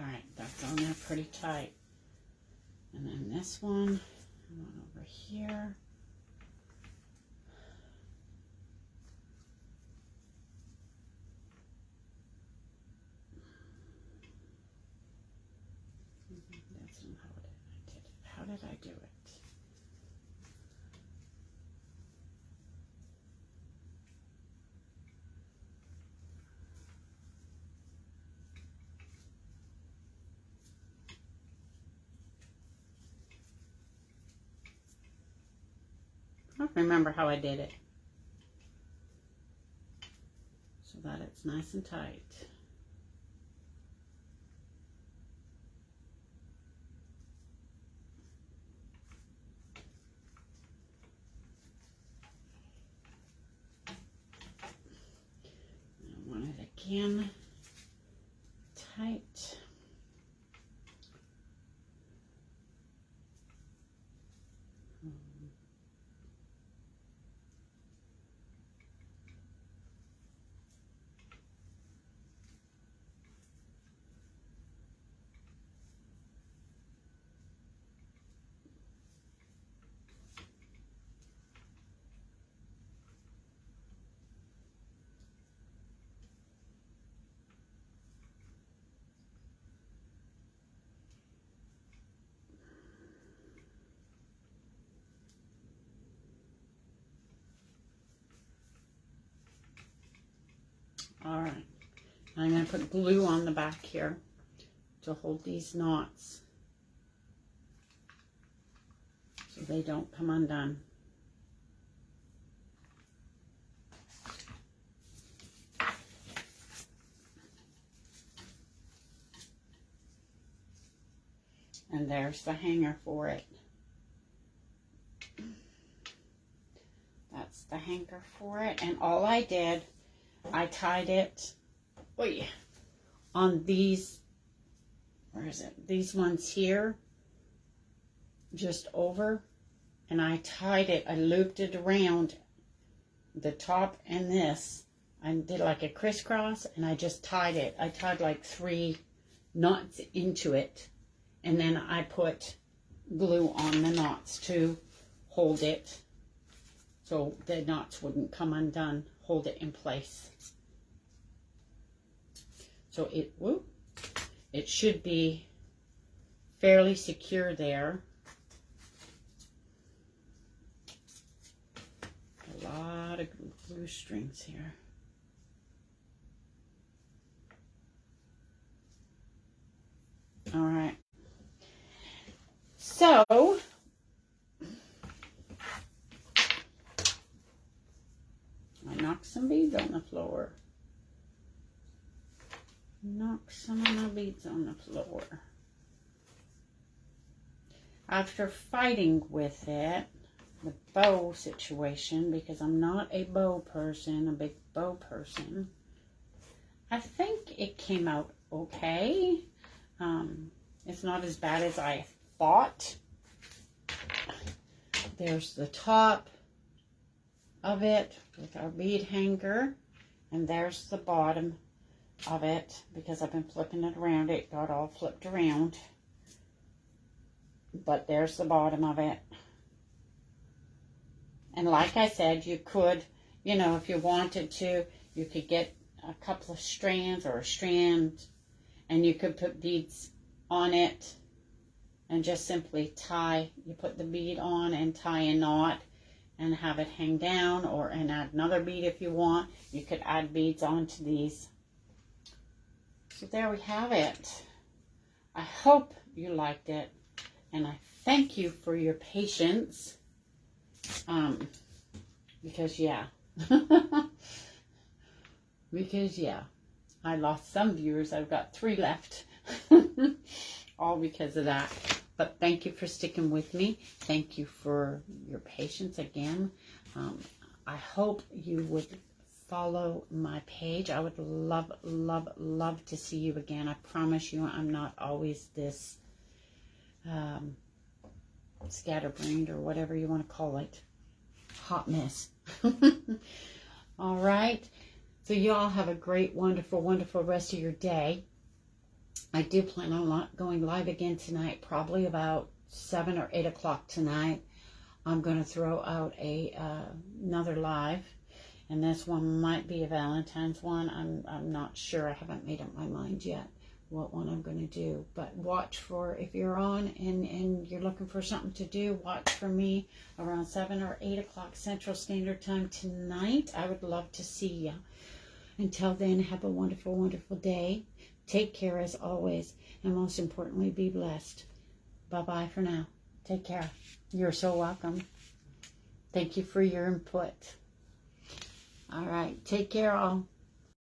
Alright, that's on there pretty tight. And then this one over here. That's not how I did it. How did I do it? I don't remember how I did it. So that it's nice and tight. I want it again tight. All right, I'm going to put glue on the back here to hold these knots so they don't come undone. And there's the hanger for it. That's the hanger for it. And all I did, I tied it on these, where is it? These ones here, just over. And I tied it, I looped it around the top and this. I did like a crisscross and I just tied it. I tied like 3 knots into it. And then I put glue on the knots to hold it so the knots wouldn't come undone, hold it in place. So it should be fairly secure there. A lot lot of glue strings here. All right. So, I knocked some beads on the floor. Knock some of my beads on the floor. After fighting with it, the bow situation, because I'm not a bow person, a big bow person, I think it came out okay. It's not as bad as I thought. There's the top of it with our bead hanger, and there's the bottom of it, because I've been flipping it around. It got all flipped around, but there's the bottom of it. And like I said, you could, you know, if you wanted to, you could get a couple of strands or a strand, and you could put beads on it and just simply tie. You put the bead on and tie a knot and have it hang down, or and add another bead if you want. You could add beads onto these. So there we have it. I hope you liked it, and I thank you for your patience. Because yeah, I lost some viewers. I've got 3 left, all because of that. But thank you for sticking with me. Thank you for your patience again. I hope you would follow my page. I would love, love, love to see you again. I promise you, I'm not always this scatterbrained, or whatever you want to call it. Hot mess. All right. So you all have a great, wonderful, wonderful rest of your day. I do plan on going live again tonight, probably about 7 or 8 o'clock tonight. I'm going to throw out another live, and this one might be a Valentine's one. I'm not sure. I haven't made up my mind yet what one I'm going to do. But watch for, if you're on and you're looking for something to do, watch for me around 7 or 8 o'clock Central Standard Time tonight. I would love to see you. Until then, have a wonderful, wonderful day. Take care as always, and most importantly, be blessed. Bye-bye for now. Take care. You're so welcome. Thank you for your input. All right. Take care, all.